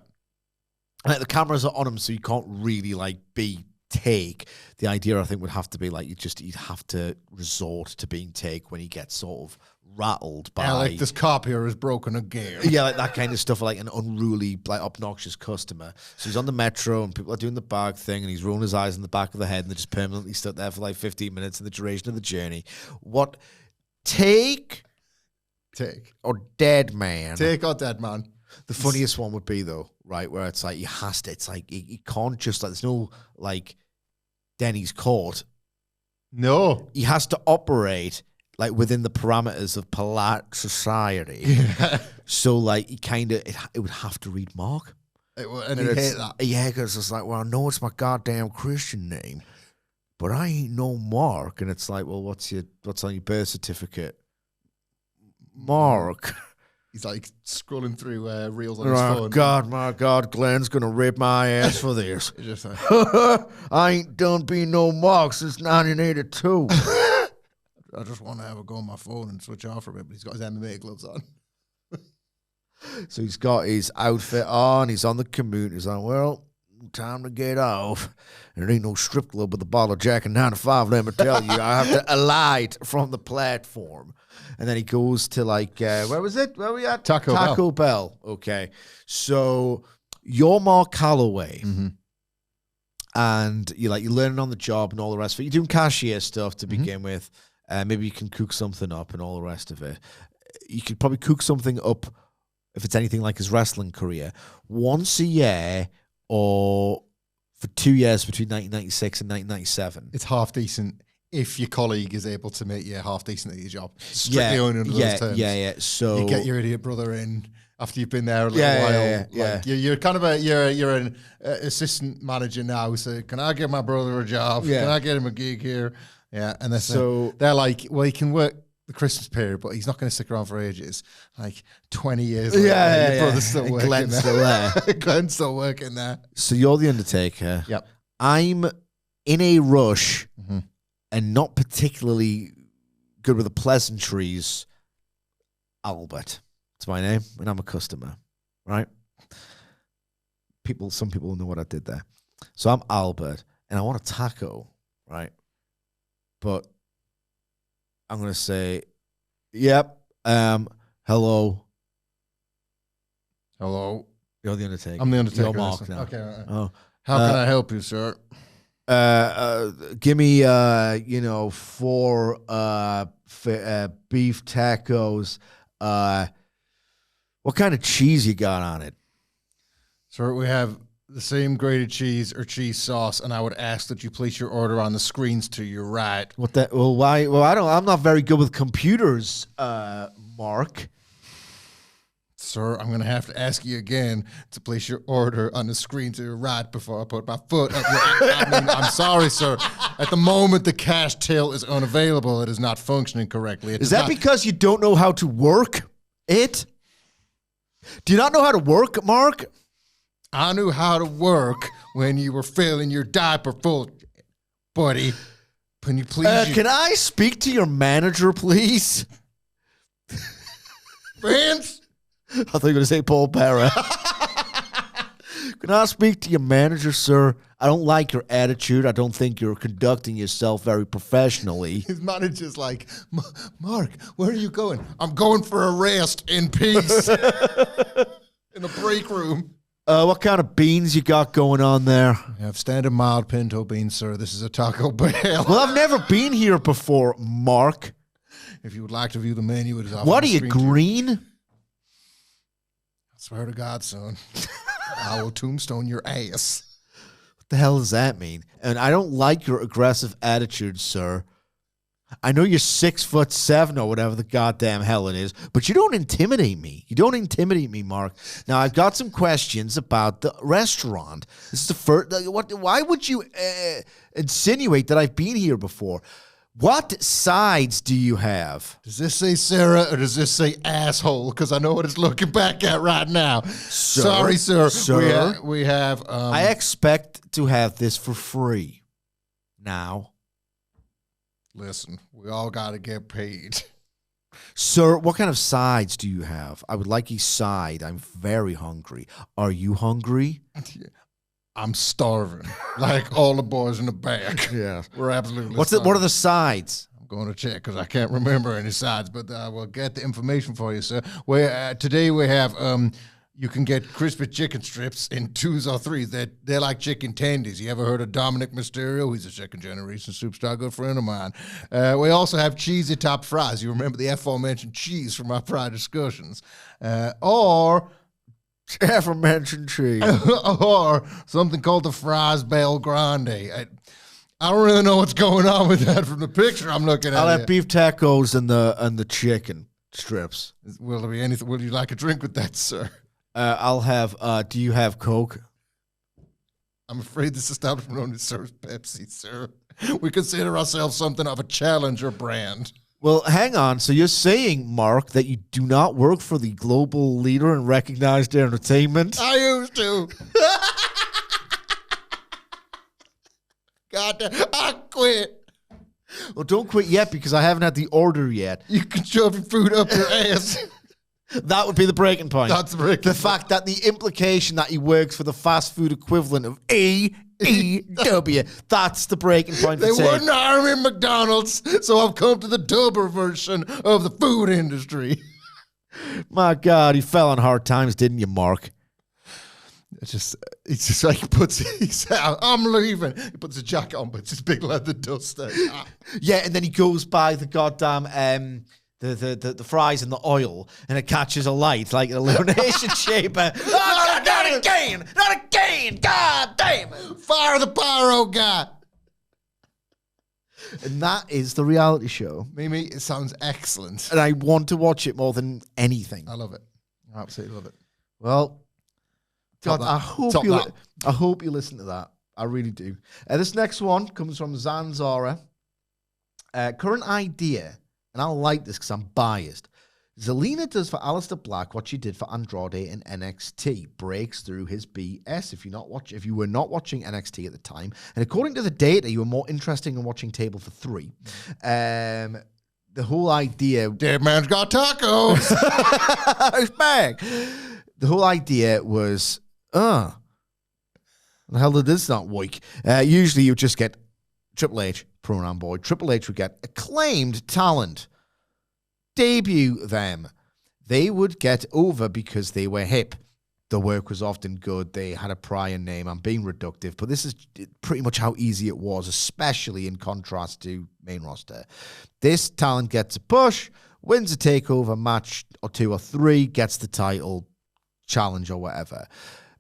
And the cameras are on him, so you can't really, like, be Take. The idea, I think, would have to be, like, you'd have to resort to being Take when he gets sort of rattled by... Yeah, like, this cop here is broken again. Yeah, like that kind of stuff, like an unruly, like, obnoxious customer. So he's on the Metro, and people are doing the bag thing, and he's rolling his eyes in the back of the head, and they're just permanently stuck there for, like, 15 minutes in the duration of the journey. What... Take or dead man? Take or dead man. The funniest one would be, though, right, where it's like he has to, it's like he can't just, like, there's no, like, Denny's court. No. He has to operate, like, within the parameters of polite society. So, like, he kind of, it would have to read Mark. And he hate that. Yeah, because it's like, well, I know it's my goddamn Christian name, but I ain't no Mark. And it's like, well, what's on your birth certificate? Mark. He's like scrolling through reels on his phone. My God, Glenn's gonna rip my ass for this. Just like, I ain't done being no Mark since 1982. I just want to have a go on my phone and switch off for a bit, but he's got his MMA gloves on. So he's got his outfit on, he's on the commute, he's like, well, time to get off. And it ain't no strip club with a bottle of Jack and 9 to 5, let me tell you. I have to alight from the platform. And then he goes to, like, where was it? Where were we at? Taco Bell. Okay. So you're Mark Calloway. Mm-hmm. And you're learning on the job and all the rest of it. You're doing cashier stuff to begin with. Maybe you can cook something up and all the rest of it. You could probably cook something up, if it's anything like his wrestling career, once a year or for 2 years between 1996 and 1997. It's half decent if your colleague is able to make you half decent at your job. Strictly only under those terms. Yeah. So you get your idiot brother in after you've been there a little while. Yeah. You're kind of you're an assistant manager now. So can I give my brother a job? Yeah. Can I get him a gig here? Yeah, and they're like, well, he can work the Christmas period, but he's not going to stick around for ages. Like 20 years later, your brother's still And working Glenn's there. still there. Glenn's still working there. So you're the Undertaker. Yep. I'm in a rush Mm-hmm. and not particularly good with the pleasantries. Albert, it's my name, and I'm a customer, right? Some people know what I did there. So I'm Albert, and I want a taco, right? But I'm gonna say, yep. Hello. Hello. You're the Undertaker. I'm the Undertaker. You're Mark now. Okay. Right. Oh. How can I help you, sir? Give me 4 beef tacos. What kind of cheese you got on it? Sir, we have the same grated cheese or cheese sauce, and I would ask that you place your order on the screens to your right. What that? Well, why? Well, I'm not very good with computers, Mark. Sir, I'm going to have to ask you again to place your order on the screen to your right before I put my foot up your... I'm sorry, sir. At the moment, the cash till is unavailable. It is not functioning correctly. Is that because you don't know how to work it? Do you not know how to work, Mark? I knew how to work when you were filling your diaper full, buddy. Can you please... Can I speak to your manager, please? Vince? I thought you were going to say Paul Parra. Can I speak to your manager, sir? I don't like your attitude. I don't think you're conducting yourself very professionally. His manager's like, Mark, where are you going? I'm going for a rest in peace. In the break room. What kind of beans you got going on there? We have standard mild pinto beans, sir. This is a Taco Bell. Well, I've never been here before, Mark. If you would like to view the menu, it is off What on are the you, screen. green? I swear to God, son. I will tombstone your ass. What the hell does that mean? And I don't like your aggressive attitude, sir. I know you're 6'7" or whatever the goddamn hell it is, but you don't intimidate me. You don't intimidate me, Mark. Now I've got some questions about the restaurant. This is the first. Why would you insinuate that I've been here before? What sides do you have? Does this say Sarah or does this say asshole? Because I know what it's looking back at right now. Sorry, sir. We have. I expect to have this for free. Now. Listen, we all got to get paid. Sir, what kind of sides do you have? I would like a side. I'm very hungry. Are you hungry? I'm starving, like all the boys in the back. Yeah. We're absolutely What are the sides? I'm going to check because I can't remember any sides, but I will get the information for you, sir. Today we have, you can get crispy chicken strips in 2s or 3s. They're like chicken tendies. You ever heard of Dominic Mysterio? He's a second-generation superstar, good friend of mine. We also have cheesy top fries. You remember the aforementioned cheese from our prior discussions. Or Aforementioned cheese. or something called the fries Bel Grande. I don't really know what's going on with that from the picture I'm looking at. I'll have here. beef tacos and the chicken strips. Will there be anything? Would you like a drink with that, sir? I'll have. Do you have Coke? I'm afraid this establishment only serves Pepsi, sir. We consider ourselves something of a challenger brand. Well, hang on. So you're saying, Mark, that you do not work for the global leader in recognized entertainment? I used to. God damn, I quit. Well, don't quit yet because I haven't had the order yet. You can shove your food up your ass. That would be the breaking point. That's the breaking The fact that the implication that he works for the fast food equivalent of AEW, that's the breaking point. They for saying, wouldn't hire me in McDonald's, so I've come to the Dober version of the food industry. My God, you fell on hard times, didn't you, Mark? It's just like I'm leaving. He puts a jacket on, but it's his big leather duster. Yeah, and then he goes by the goddamn the fries in the oil, and it catches a light like an illumination shaper. Oh, God, Not again! Not again! God damn it! Fire the pyro guy. And that is the reality show. Mimi, it sounds excellent. And I want to watch it more than anything. I love it. I absolutely love it. Well, God, Top I that. hope you listen to that. I really do. This next one comes from Zanzara. Current idea, and I like this because I'm biased. Zelina does for Aleister Black what she did for Andrade in NXT, breaks through his BS. If you were not watching NXT at the time, and according to the data, you were more interested in watching Table for Three. The whole idea, Dead man's got tacos. it's back. The whole idea was, the hell did this not work? Usually you just get Triple H, pronoun boy. Triple H would get acclaimed talent, debut them. They would get over because they were hip. The work was often good. They had a prior name. I'm being reductive, but this is pretty much how easy it was, especially in contrast to main roster. This talent gets a push, wins a takeover match or 2 or 3, gets the title, challenge or whatever.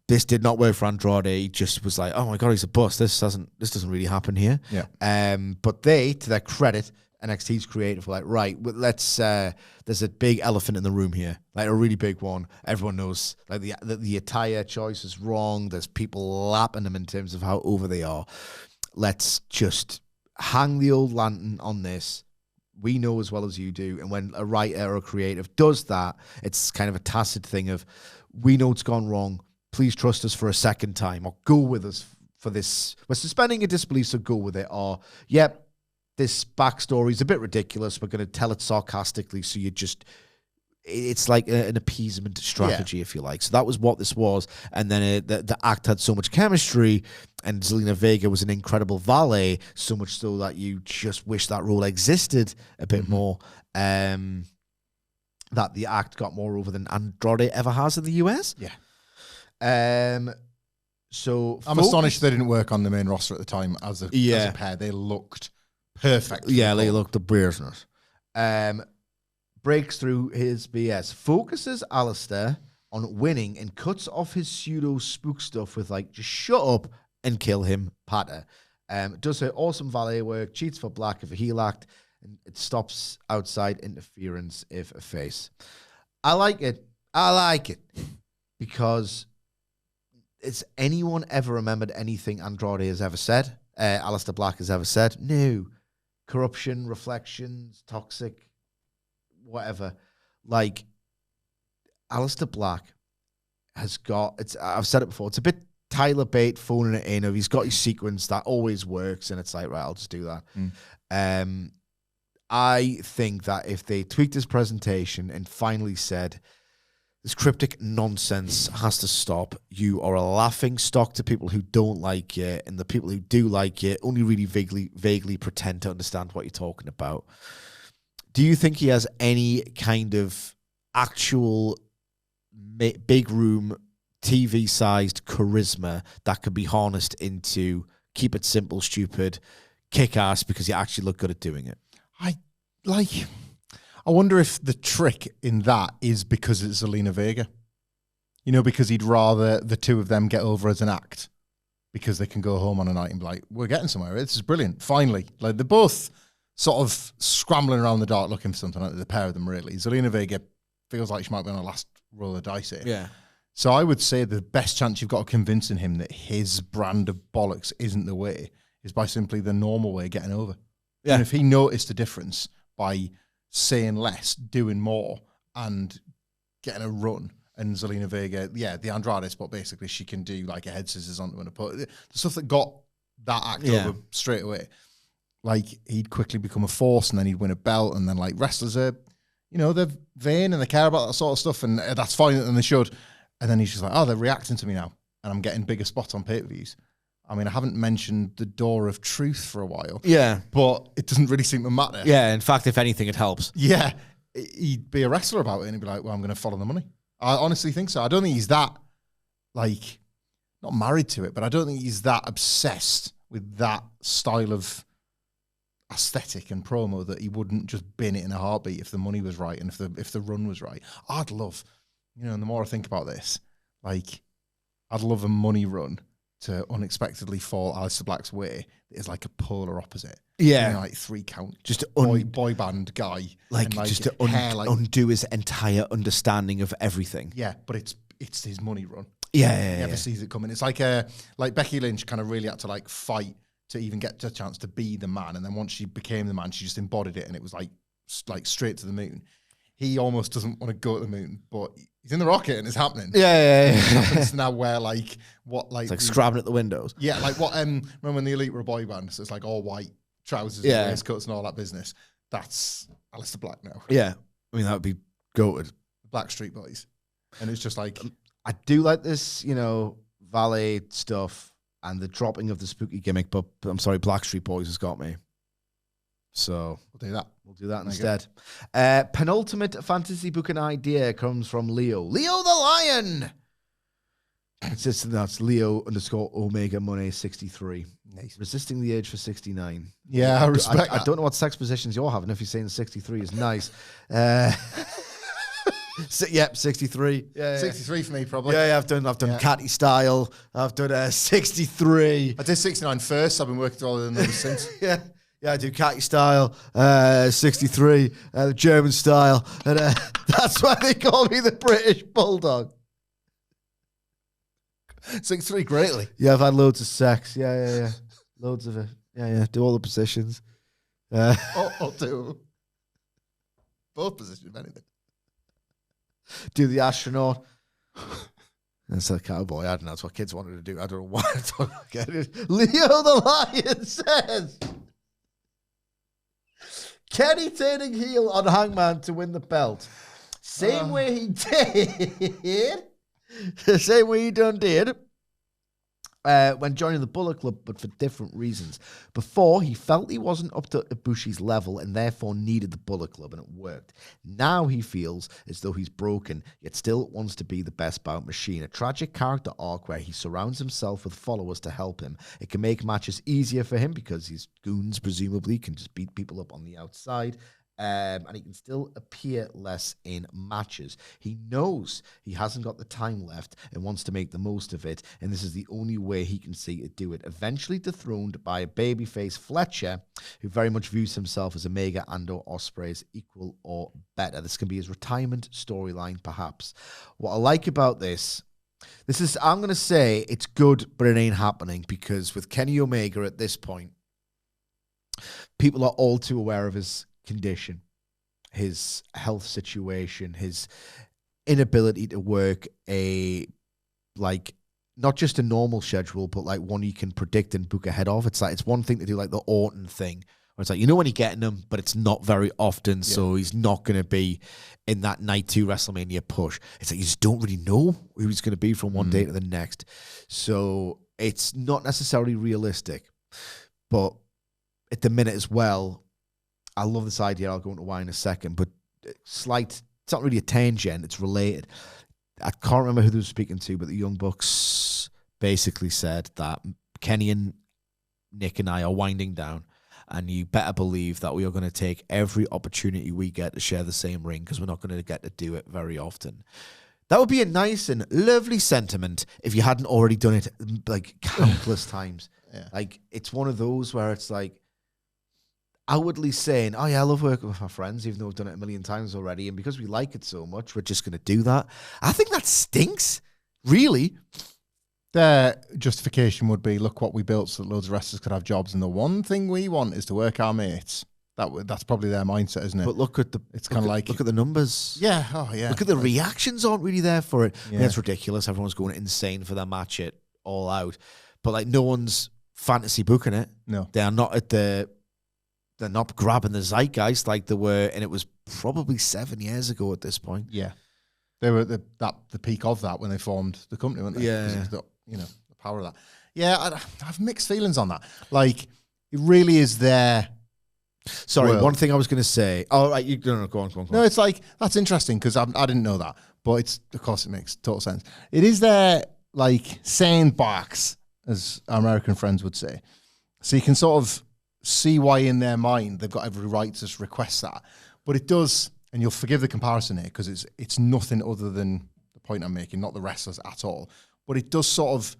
This did not work for Andrade. He just was like, oh my God, he's a bust. This doesn't really happen here. Yeah. But they, to their credit, NXT's creative were like, right, let's. There's a big elephant in the room here, like a really big one. Everyone knows, like the attire choice is wrong. There's people lapping them in terms of how over they are. Let's just hang the old lantern on this. We know as well as you do, and when a writer or creative does that, it's kind of a tacit thing of, we know it's gone wrong. Please trust us for a second time, or go with us for this. We're suspending your disbelief, so go with it. Or, yep, this backstory is a bit ridiculous. We're going to tell it sarcastically, so it's like an appeasement strategy, if you like. So that was what this was. And then the act had so much chemistry, and Zelina Vega was an incredible valet, so much so that you just wish that role existed a bit more. That the act got more over than Andrade ever has in the US. Yeah. So I'm astonished they didn't work on the main roster at the time as a pair. They looked perfect. Yeah, they looked the business. Breaks through his BS. Focuses Aleister on winning and cuts off his pseudo spook stuff with like, just shut up and kill him patter. Does her awesome valet work, cheats for Black if a heel act, and it stops outside interference if a face. I like it. Because has anyone ever remembered anything Andrade has ever said? Aleister Black has ever said? No. Corruption, reflections, toxic, whatever. Like, Aleister Black has got, I've said it before, it's a bit Tyler Bate phoning it in of he's got his sequence that always works, and it's like, right, I'll just do that. I think that if they tweaked his presentation and finally said, this cryptic nonsense has to stop. You are a laughing stock to people who don't like it, and the people who do like it only really vaguely pretend to understand what you're talking about. Do you think he has any kind of actual big room, TV-sized charisma that could be harnessed into keep it simple, stupid, kick-ass because you actually look good at doing it? I wonder if the trick in that is because it's Zelina Vega. You know, because he'd rather the two of them get over as an act because they can go home on a night and be like, we're getting somewhere. This is brilliant. Finally. Like, they're both sort of scrambling around the dark looking for something, like the pair of them, really. Zelina Vega feels like she might be on a last roll of dice here. Yeah. So I would say the best chance you've got of convincing him that his brand of bollocks isn't the way is by simply the normal way getting over. Yeah. And if he noticed a difference by saying less, doing more, and getting a run. And Zelina Vega, the Andrade spot, basically, she can do like a head scissors onto an opponent. The stuff that got that act over straight away. Like, he'd quickly become a force, and then he'd win a belt, and then, like, wrestlers are, you know, they're vain, and they care about that sort of stuff, and that's fine, and they should. And then he's just like, oh, they're reacting to me now, and I'm getting bigger spots on pay-per-views. I mean, I haven't mentioned the Door of Truth for a while. Yeah. But it doesn't really seem to matter. Yeah, in fact, if anything, it helps. Yeah. He'd be a wrestler about it, and he'd be like, well, I'm going to follow the money. I honestly think so. I don't think he's that, like, not married to it, but I don't think he's that obsessed with that style of aesthetic and promo that he wouldn't just bin it in a heartbeat if the money was right and if the run was right. I'd love, you know, and the more I think about this, like, I'd love a money run to unexpectedly fall Aleister Black's way. It's like a polar opposite. Yeah. You know, like 3 count. Just boy band guy. like and just to hair, undo his entire understanding of everything. Yeah, but it's his money run. Yeah. He never sees it coming. It's like Becky Lynch kind of really had to like fight to even get the chance to be the man. And then once she became the man, she just embodied it, and it was like straight to the moon. He almost doesn't want to go to the moon, but he's in the rocket and it's happening. Yeah. It happens now where it's like scrabbing at the windows. Yeah, like what remember when the Elite were a boy band, so it's like all white trousers Yeah. and waistcoats and all that business. That's Aleister Black now. Yeah. I mean, that would be goated. Blackstreet Boys. And it's just like I do like this, valet stuff and the dropping of the spooky gimmick, but I'm sorry, Blackstreet Boys has got me. So we'll do that. We'll do that instead. Penultimate fantasy booking idea comes from Leo. Leo the Lion! It says that's Leo _Omega Money 63. Nice. Resisting the urge for 69. Yeah, I respect that. I don't know what sex positions you're having if you're saying 63 is nice. Yep, 63. Yeah, 63 for me, probably. Yeah, I've done catty style. I've done 63. I did 69 first. I've been working through all the numbers since. Yeah, I do catty style, 63, German style, and that's why they call me the British Bulldog. 63 greatly. Yeah, I've had loads of sex. Yeah. Loads of it. Yeah. Do all the positions. I'll do both positions, if anything. Do the astronaut. That's a cowboy. I don't know. That's what kids wanted to do. I don't know why I don't get it. Leo the Lion says Kenny turning heel on Hangman to win the belt. Same way he did. The same way he done did. When joining the Bullet Club, but for different reasons. Before, he felt he wasn't up to Ibushi's level and therefore needed the Bullet Club, and it worked. Now he feels as though he's broken, yet still wants to be the best bout machine. A tragic character arc where he surrounds himself with followers to help him. It can make matches easier for him because his goons presumably can just beat people up on the outside. And he can still appear less in matches. He knows he hasn't got the time left and wants to make the most of it, and this is the only way he can see to do it. Eventually dethroned by a babyface Fletcher, who very much views himself as Omega and/or Ospreay's equal or better. This can be his retirement storyline, perhaps. What I like about this is, I'm going to say it's good, but it ain't happening, because with Kenny Omega at this point, people are all too aware of his condition, his health situation, his inability to work not just a normal schedule, but like one you can predict and book ahead of. It's one thing to do like the Orton thing, where it's like, when you're getting him, but it's not very often, so he's not going to be in that night 2 WrestleMania push. It's like you just don't really know who he's going to be from one day to the next. So it's not necessarily realistic. But at the minute as well, I love this idea. I'll go into why in a second, but it's not really a tangent, it's related. I can't remember who they were speaking to, but the Young Bucks basically said that Kenny and Nick and I are winding down, and you better believe that we are going to take every opportunity we get to share the same ring, because we're not going to get to do it very often. That would be a nice and lovely sentiment if you hadn't already done it like countless times. Yeah. Like, it's one of those where it's like, outwardly saying, oh yeah, I love working with my friends, even though we've done it a million times already, and because we like it so much, we're just going to do that. I think that stinks, really. Their justification would be, look what we built so that loads of wrestlers could have jobs, and the one thing we want is to work our mates. That's probably their mindset, isn't it? But look at the look at the numbers. Yeah, Look at the reactions aren't really there for it. Yeah. I mean, it's ridiculous. Everyone's going insane for their match at All Out, but like no one's fantasy booking it. No, they are not They're not grabbing the zeitgeist like they were, and it was probably 7 years ago at this point. Yeah, they were at the peak of that when they formed the company, weren't they? Yeah, the power of that. Yeah, I have mixed feelings on that. Like, it really is there. Sorry, one thing I was going to say. Oh, right, go on. No, it's like, that's interesting because I didn't know that, but of course it makes total sense. It is their like sandbox, as our American friends would say. So you can sort of see why in their mind they've got every right to request that. But it does, and you'll forgive the comparison here because it's nothing other than the point I'm making, not the wrestlers at all. but it does sort of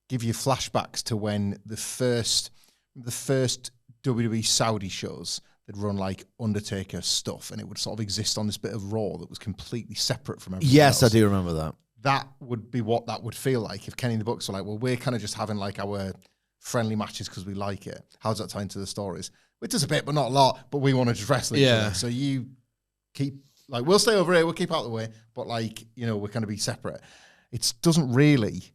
give you flashbacks to when the first WWE Saudi shows, they'd run like Undertaker stuff, and it would sort of exist on this bit of Raw that was completely separate from everything else. Yes, I do remember that. That would be what that would feel like if Kenny and the Bucks were like, well, we're kind of just having like our friendly matches because we like it. How does that tie into the stories? Which is a bit, but not a lot, but we want to just wrestle each other. So you keep, like, we'll stay over here, we'll keep out of the way, but like, you know, we're going to be separate. It doesn't really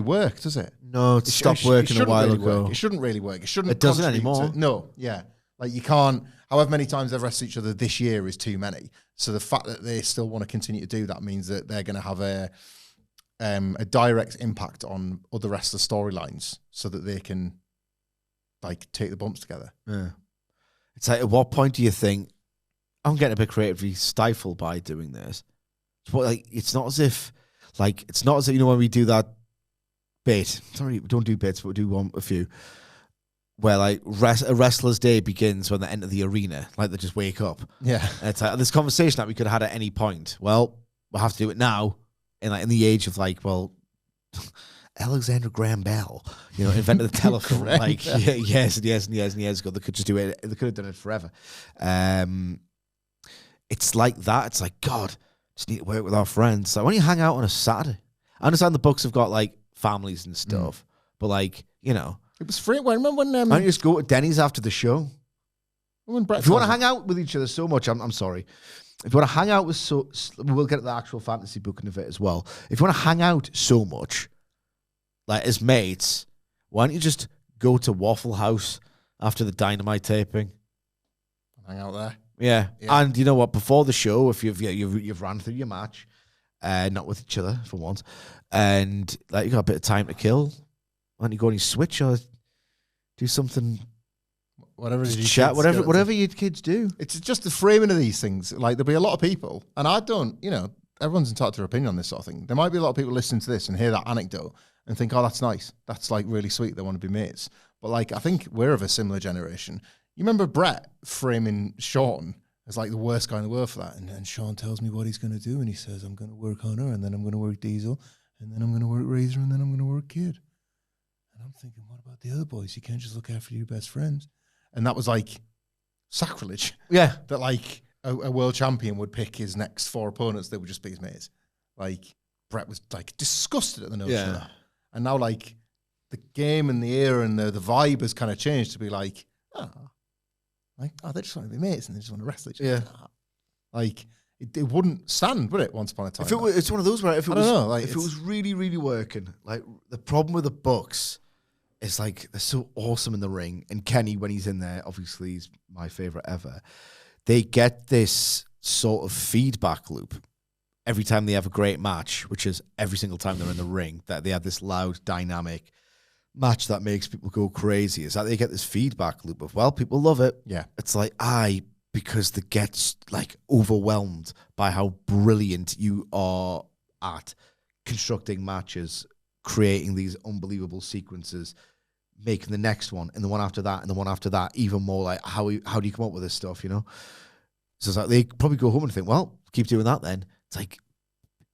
work, does it? No, it stopped working a while ago. It shouldn't really work. It shouldn't. It doesn't anymore. No, yeah. Like you can't, however many times they've wrestled each other this year is too many. So the fact that they still want to continue to do that means that they're going to have a direct impact on other wrestler storylines so that they can like take the bumps together. Yeah. It's like, at what point do you think, I'm getting a bit creatively stifled by doing this? It's not as if, you know, when we do that bit, sorry, we don't do bits, but we do a few, where like a wrestler's day begins when they enter the arena, like they just wake up. Yeah. And it's like this conversation that we could have had at any point. Well, we'll have to do it now, in the age of like, well, Alexander Graham Bell, you know, invented the telephone. Years ago, they could just do it. They could have done it forever. It's like that. It's like, God, just need to work with our friends. Like, when you hang out on a Saturday, I understand the Bucks have got like families and stuff, but like, you know, it was free. Remember when? Why don't you just go to Denny's after the show? If you want to hang out with each other so much, I'm sorry. If you want to hang out with we'll get to the actual fantasy booking of it as well. If you want to hang out so much, like as mates, why don't you just go to Waffle House after the Dynamite taping? Hang out there. Yeah. And you know what? Before the show, if you've ran through your match, not with each other for once, and like you got a bit of time to kill, why don't you go and you switch or do something? Whatever you chat, whatever your kids do. It's just the framing of these things. Like there'll be a lot of people, and I don't, you know, everyone's entitled to their opinion on this sort of thing. There might be a lot of people listening to this and hear that anecdote and think, oh, that's nice. That's like really sweet. They want to be mates. But like, I think we're of a similar generation. You remember Brett framing Sean as like the worst guy in the world for that. And then Sean tells me what he's going to do. And he says, I'm going to work Hunter, and then I'm going to work Diesel, and then I'm going to work Razor, and then I'm going to work Kid. And I'm thinking, what about the other boys? You can't just look after your best friends. And that was like sacrilege. Yeah. That like a world champion would pick his next 4 opponents that would just be his mates. Like Brett was like disgusted at the notion of that. And now like the game and the era and the vibe has kind of changed to be like, they just want to be mates and they just want to wrestle each other. Yeah. Like it wouldn't stand, would it, once upon a time? It's one of those where if it was really, really working, like the problem with the Bucks is like they're so awesome in the ring, and Kenny, when he's in there, obviously he's my favorite ever. They get this sort of feedback loop every time they have a great match, which is every single time they're in the ring, that they have this loud, dynamic match that makes people go crazy. Is that they get this feedback loop of, well, people love it. Yeah. It's like, because they get like overwhelmed by how brilliant you are at constructing matches, creating these unbelievable sequences, making the next one and the one after that and the one after that even more like, how do you come up with this stuff, you know? So it's like they probably go home and think, well, keep doing that then. It's like,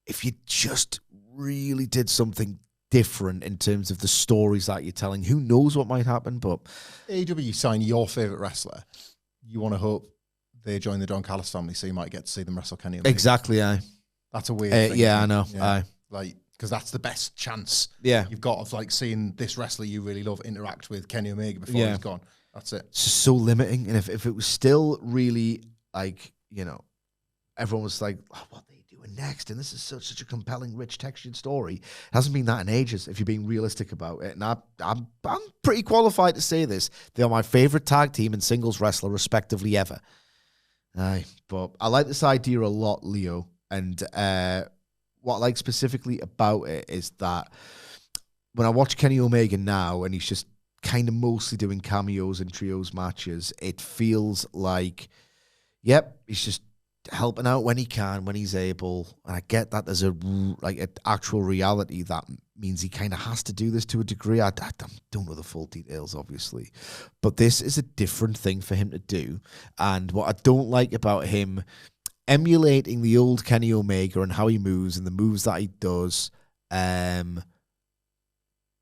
if you just really did something different in terms of the stories that you're telling, who knows what might happen. But AEW sign your favorite wrestler, you want to hope they join the Don Callis family, so you might get to see them wrestle Kenny Omega. Exactly, aye. That's a weird thing. Yeah, I know. Yeah. Aye. Like, because that's the best chance you've got of like seeing this wrestler you really love interact with Kenny Omega before he's gone. That's it. It's just so limiting. And if it was still really like, you know, everyone was like, oh, what are they doing next? And this is such a compelling, rich, textured story. It hasn't been that in ages, if you're being realistic about it. And I'm pretty qualified to say this. They are my favorite tag team and singles wrestler, respectively, ever. Aye, but I like this idea a lot, Leo. And what I like specifically about it is that when I watch Kenny Omega now, and he's just kind of mostly doing cameos and trios matches, it feels like, yep, he's just helping out when he can, when he's able. And I get that there's an actual reality that means he kind of has to do this to a degree. I don't know the full details, obviously, but this is a different thing for him to do. And what I don't like about him emulating the old Kenny Omega and how he moves and the moves that he does.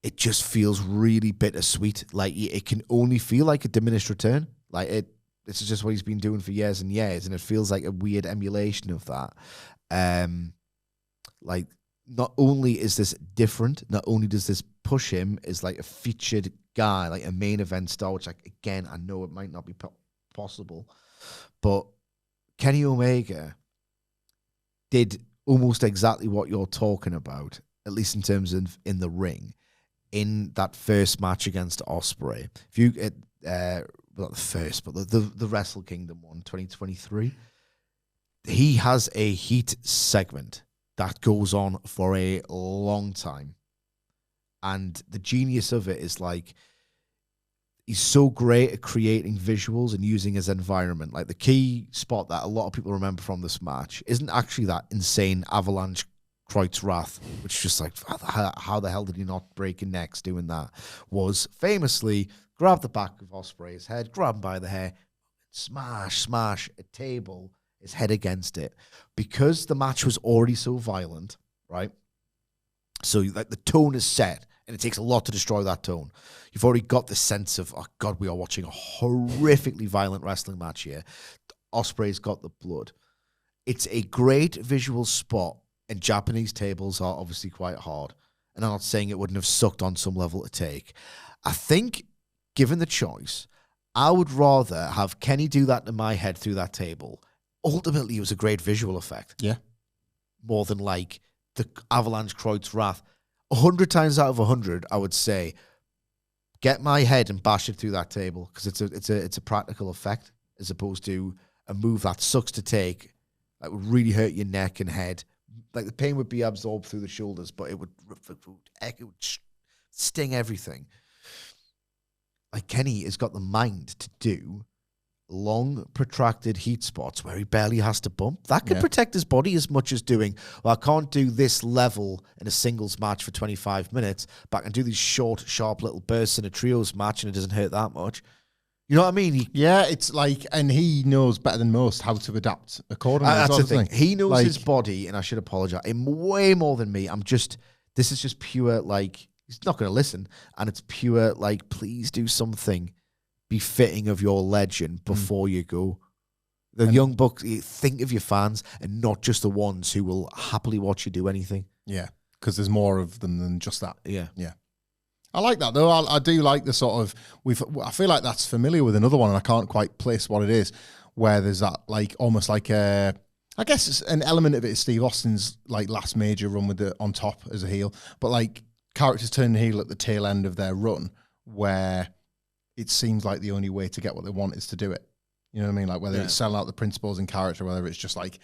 It just feels really bittersweet. Like it can only feel like a diminished return. Like this is just what he's been doing for years and years, and it feels like a weird emulation of that. Like not only is this different, not only does this push him as like a featured guy, like a main event star, which like again I know it might not be possible, but Kenny Omega did almost exactly what you're talking about, at least in terms of in the ring, in that first match against Ospreay. If you not the first, but the Wrestle Kingdom one, 2023, he has a heat segment that goes on for a long time. And the genius of it is like, he's so great at creating visuals and using his environment. Like the key spot that a lot of people remember from this match isn't actually that insane Avalanche Kreutz Wrath, which is just like, how the hell did he not break his necks doing that? Was famously grab the back of Ospreay's head, grab him by the hair, smash a table, his head against it. Because the match was already so violent, right? So like the tone is set, and it takes a lot to destroy that tone. You've already got the sense of, oh God, we are watching a horrifically violent wrestling match here. Ospreay's got the blood. It's a great visual spot, and Japanese tables are obviously quite hard. And I'm not saying it wouldn't have sucked on some level to take. I think, given the choice, I would rather have Kenny do that to my head through that table. Ultimately, it was a great visual effect. Yeah. More than like the Avalanche Kreutz Wrath. 100 times out of 100, I would say, get my head and bash it through that table, because it's a practical effect as opposed to a move that sucks to take, that would really hurt your neck and head. Like the pain would be absorbed through the shoulders, but it would sting everything. Like Kenny has got the mind to do long, protracted heat spots where he barely has to bump. That could protect his body as much as doing, well, I can't do this level in a singles match for 25 minutes, but I can do these short, sharp little bursts in a trios match and it doesn't hurt that much. You know what I mean? It's like, and he knows better than most how to adapt accordingly. That's the thing. He knows his body, and I should apologize. Way more than me. This is just pure, like, he's not going to listen. And it's pure, like, please do something befitting of your legend before you go. The Young Bucks, think of your fans and not just the ones who will happily watch you do anything. Yeah, because there's more of them than just that. Yeah. I like that, though. I do like the sort of, I feel like that's familiar with another one, and I can't quite place what it is, where there's that, like, almost like I guess it's an element of it is Steve Austin's, like, last major run with the on top as a heel, but, like, characters turn heel at the tail end of their run, where it seems like the only way to get what they want is to do it. You know what I mean? Like, whether it's selling out the principles in character, whether it's just, like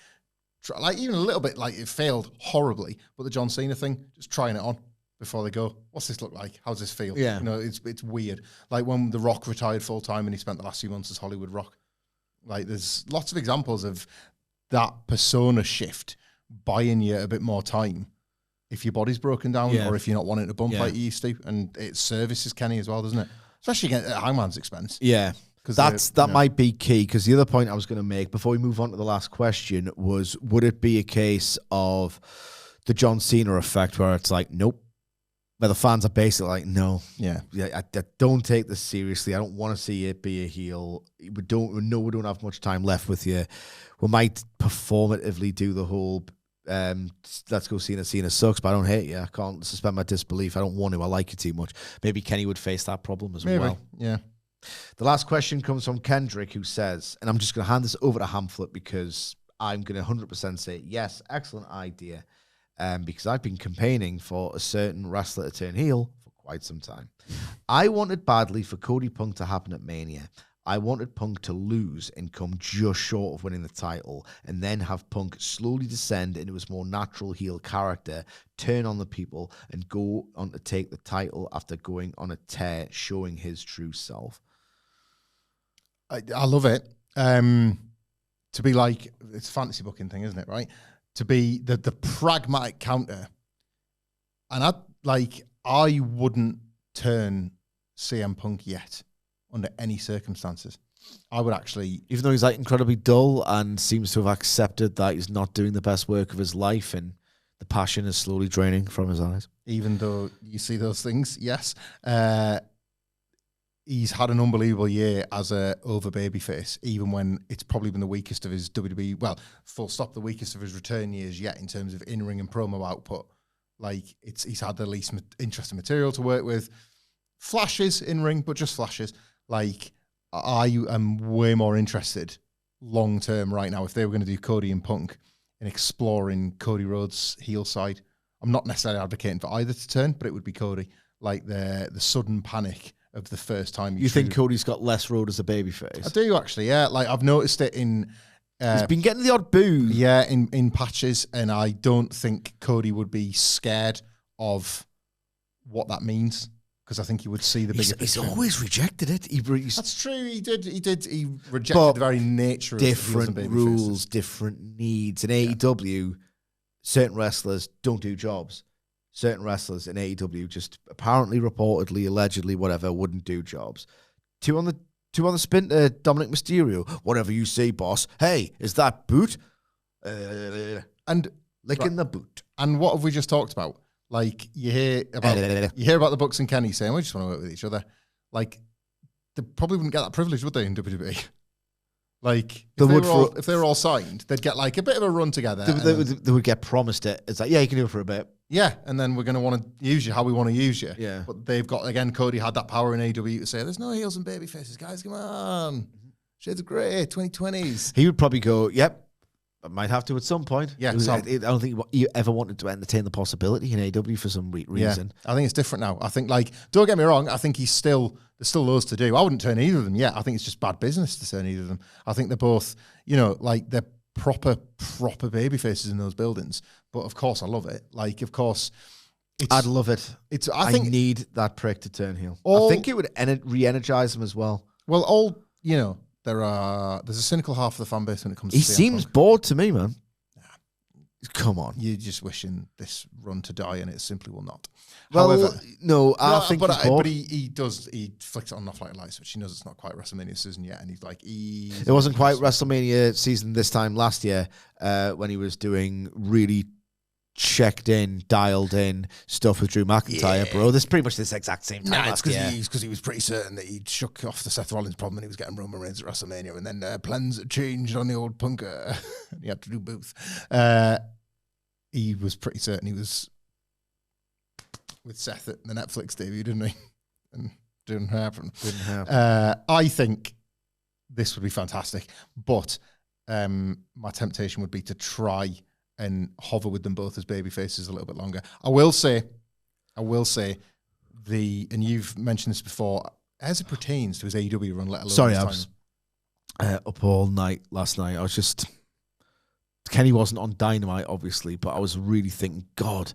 even a little bit, like, it failed horribly, but the John Cena thing, just trying it on before they go, what's this look like? How's this feel? Yeah. You know, it's weird. Like when The Rock retired full time and he spent the last few months as Hollywood Rock. Like there's lots of examples of that persona shift buying you a bit more time if your body's broken down or if you're not wanting to bump like you used to. And it services Kenny as well, doesn't it? Especially at Hangman's expense. Yeah. That might be key, because the other point I was going to make before we move on to the last question was, would it be a case of the John Cena effect where it's like, nope, where the fans are basically like, no, I don't take this seriously. I don't want to see it be a heel. We don't have much time left with you. We might performatively do the whole, let's go Cena sucks, but I don't hate you. I can't suspend my disbelief. I don't want to. I like you too much. Maybe Kenny would face that problem as well. Yeah. The last question comes from Kendrick, who says, and I'm just going to hand this over to Hamflett because I'm going to 100% say, yes, excellent idea. Because I've been campaigning for a certain wrestler to turn heel for quite some time. I wanted badly for Cody Punk to happen at Mania. I wanted Punk to lose and come just short of winning the title, and then have Punk slowly descend into his more natural heel character, turn on the people, and go on to take the title after going on a tear, showing his true self. I love it. To be like, it's a fantasy booking thing, isn't it, right? To be the pragmatic counter. And I wouldn't turn CM Punk yet under any circumstances. I would actually, Even though he's like incredibly dull and seems to have accepted that he's not doing the best work of his life and the passion is slowly draining from his eyes. even though you see those things, yes, he's had an unbelievable year as a over babyface, even when it's probably been the weakest of his WWE, well, full stop, the weakest of his return years yet in terms of in-ring and promo output. Like, he's had the least interesting material to work with. Flashes in-ring, but just flashes. Like, I am way more interested long-term right now if they were going to do Cody and Punk in exploring Cody Rhodes' heel side. I'm not necessarily advocating for either to turn, but it would be Cody. Like, the sudden panic of the first time. You think Cody's got less road as a babyface? I do, actually, yeah. Like, I've noticed it in... he's been getting the odd boo. Yeah, in patches, and I don't think Cody would be scared of what that means, because I think he would see the bigger He's picture. always rejected it. That's true. He did. He rejected the very nature of different heels and rules, babyfaces. different needs. In AEW, certain wrestlers don't do jobs. Certain wrestlers in AEW just apparently, reportedly, allegedly, whatever, wouldn't do jobs. Two on the spin to Dominic Mysterio. Whatever you say, boss. Hey, is that boot? And Licking the boot. And what have we just talked about? Like, you hear about the Bucks and Kenny saying, we just want to work with each other. Like, they probably wouldn't get that privilege, would they, in WWE? Like, if they were all signed, they'd get like a bit of a run together. They would get promised it. It's like, yeah, you can do it for a bit. Yeah, and then we're going to want to use you how we want to use you. Yeah. But they've got, again, Cody had that power in AEW to say, there's no heels and baby faces, guys, come on. Shades of grey, 2020s. He would probably go, yep, I might have to at some point. Yeah, I don't think he ever wanted to entertain the possibility in AEW for some reason. Yeah, I think it's different now. I think, like, don't get me wrong, I think there's still loads to do. I wouldn't turn either of them yet. I think it's just bad business to turn either of them. I think they're both, like, they're proper baby faces in those buildings. But of course, I love it. Like, of course, I'd love it. I need that prick to turn heel. I think it would re-energize him as well. Well, there's a cynical half of the fan base when it comes to He CM seems Punk. bored to me, man. Come on. You're just wishing this run to die, and it simply will not. Well, However, I think he's bored. but he flicks it on off like lights, which he knows it's not quite WrestleMania season yet, and he's like, it wasn't quite WrestleMania season this time last year when he was doing really checked in, dialed in stuff with Drew McIntyre, bro. This is pretty much this exact same time last year. It's because he was pretty certain that he'd shook off the Seth Rollins problem and he was getting Roman Reigns at WrestleMania, and then plans had changed on the old punker. He had to do both. He was pretty certain he was with Seth at the Netflix debut, didn't he? And didn't happen. I think this would be fantastic, but my temptation would be to try and hover with them both as baby faces a little bit longer. I will say, and you've mentioned this before, as it pertains to his AEW run, let alone Sorry, his I time. was up all night last night. I was just... Kenny wasn't on Dynamite, obviously, but I was really thinking, God,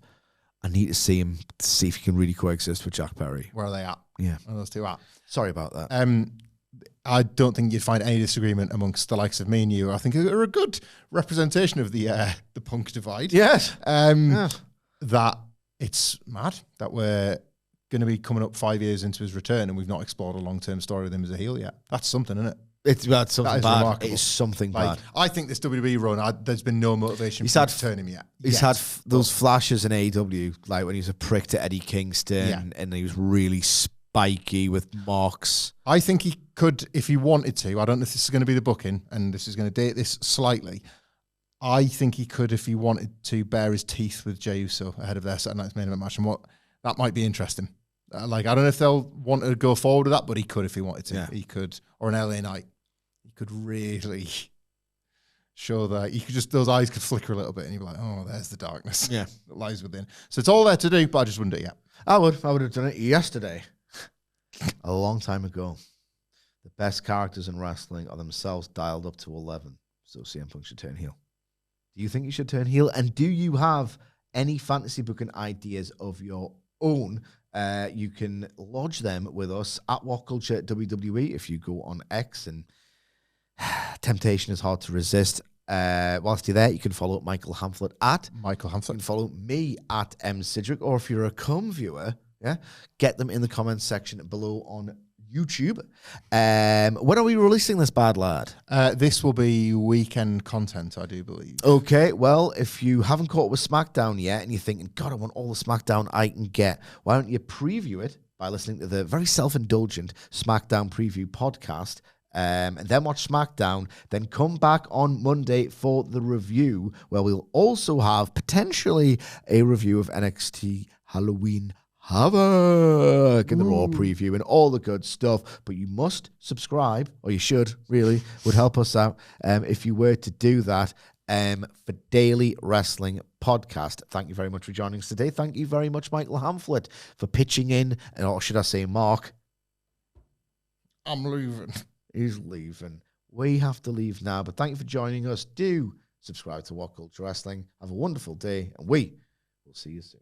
I need to see him to see if he can really coexist with Jack Perry. Where are they at? Yeah. Where are those two at? Sorry about that. I don't think you'd find any disagreement amongst the likes of me and you. I think are a good representation of the Punk divide. Yes. That it's mad that we're going to be coming up 5 years into his return and we've not explored a long-term story with him as a heel yet. That's something, isn't it? It's something That is bad. remarkable. It's something bad. I think this WWE run, there's been no motivation He's for him had- to turn him yet. He's had those flashes in AEW, like when he was a prick to Eddie Kingston and he was really spiky with Mox. I think he could, if he wanted to. I don't know if this is going to be the booking, and this is going to date this slightly. I think he could, if he wanted to, bare his teeth with Jey Uso ahead of their Saturday Night's Main Event match, and that might be interesting. I don't know if they'll want to go forward with that, but he could if he wanted to. Yeah. He could, or an LA Knight. He could really show that. Those eyes could flicker a little bit, and you'd be like, "Oh, there's the darkness that lies within." So it's all there to do, but I just wouldn't do it yet. I would have done it yesterday, a long time ago. The best characters in wrestling are themselves dialed up to 11, so CM Punk should turn heel. Do you think he should turn heel? And do you have any fantasy booking ideas of your own? You can lodge them with us at WhatCulture WWE if you go on X, and temptation is hard to resist. Whilst you're there, you can follow Michael Hamflett at Michael You can Hamflett. follow me at Sidgwick, or if you're a cum viewer, get them in the comments section below on YouTube. When are we releasing this, bad lad? This will be weekend content, I do believe. Okay, well, if you haven't caught up with SmackDown yet and you're thinking, God, I want all the SmackDown I can get, why don't you preview it by listening to the very self-indulgent SmackDown preview podcast, and then watch SmackDown, then come back on Monday for the review, where we'll also have potentially a review of NXT Halloween Havoc in the Raw preview and all the good stuff. But you must subscribe, or you should, really, would help us out if you were to do that, for Daily Wrestling Podcast. Thank you very much for joining us today. Thank you very much, Michael Hamflett, for pitching in, or should I say Mark? I'm leaving. He's leaving. We have to leave now, but thank you for joining us. Do subscribe to WhatCulture Wrestling. Have a wonderful day, and we will see you soon.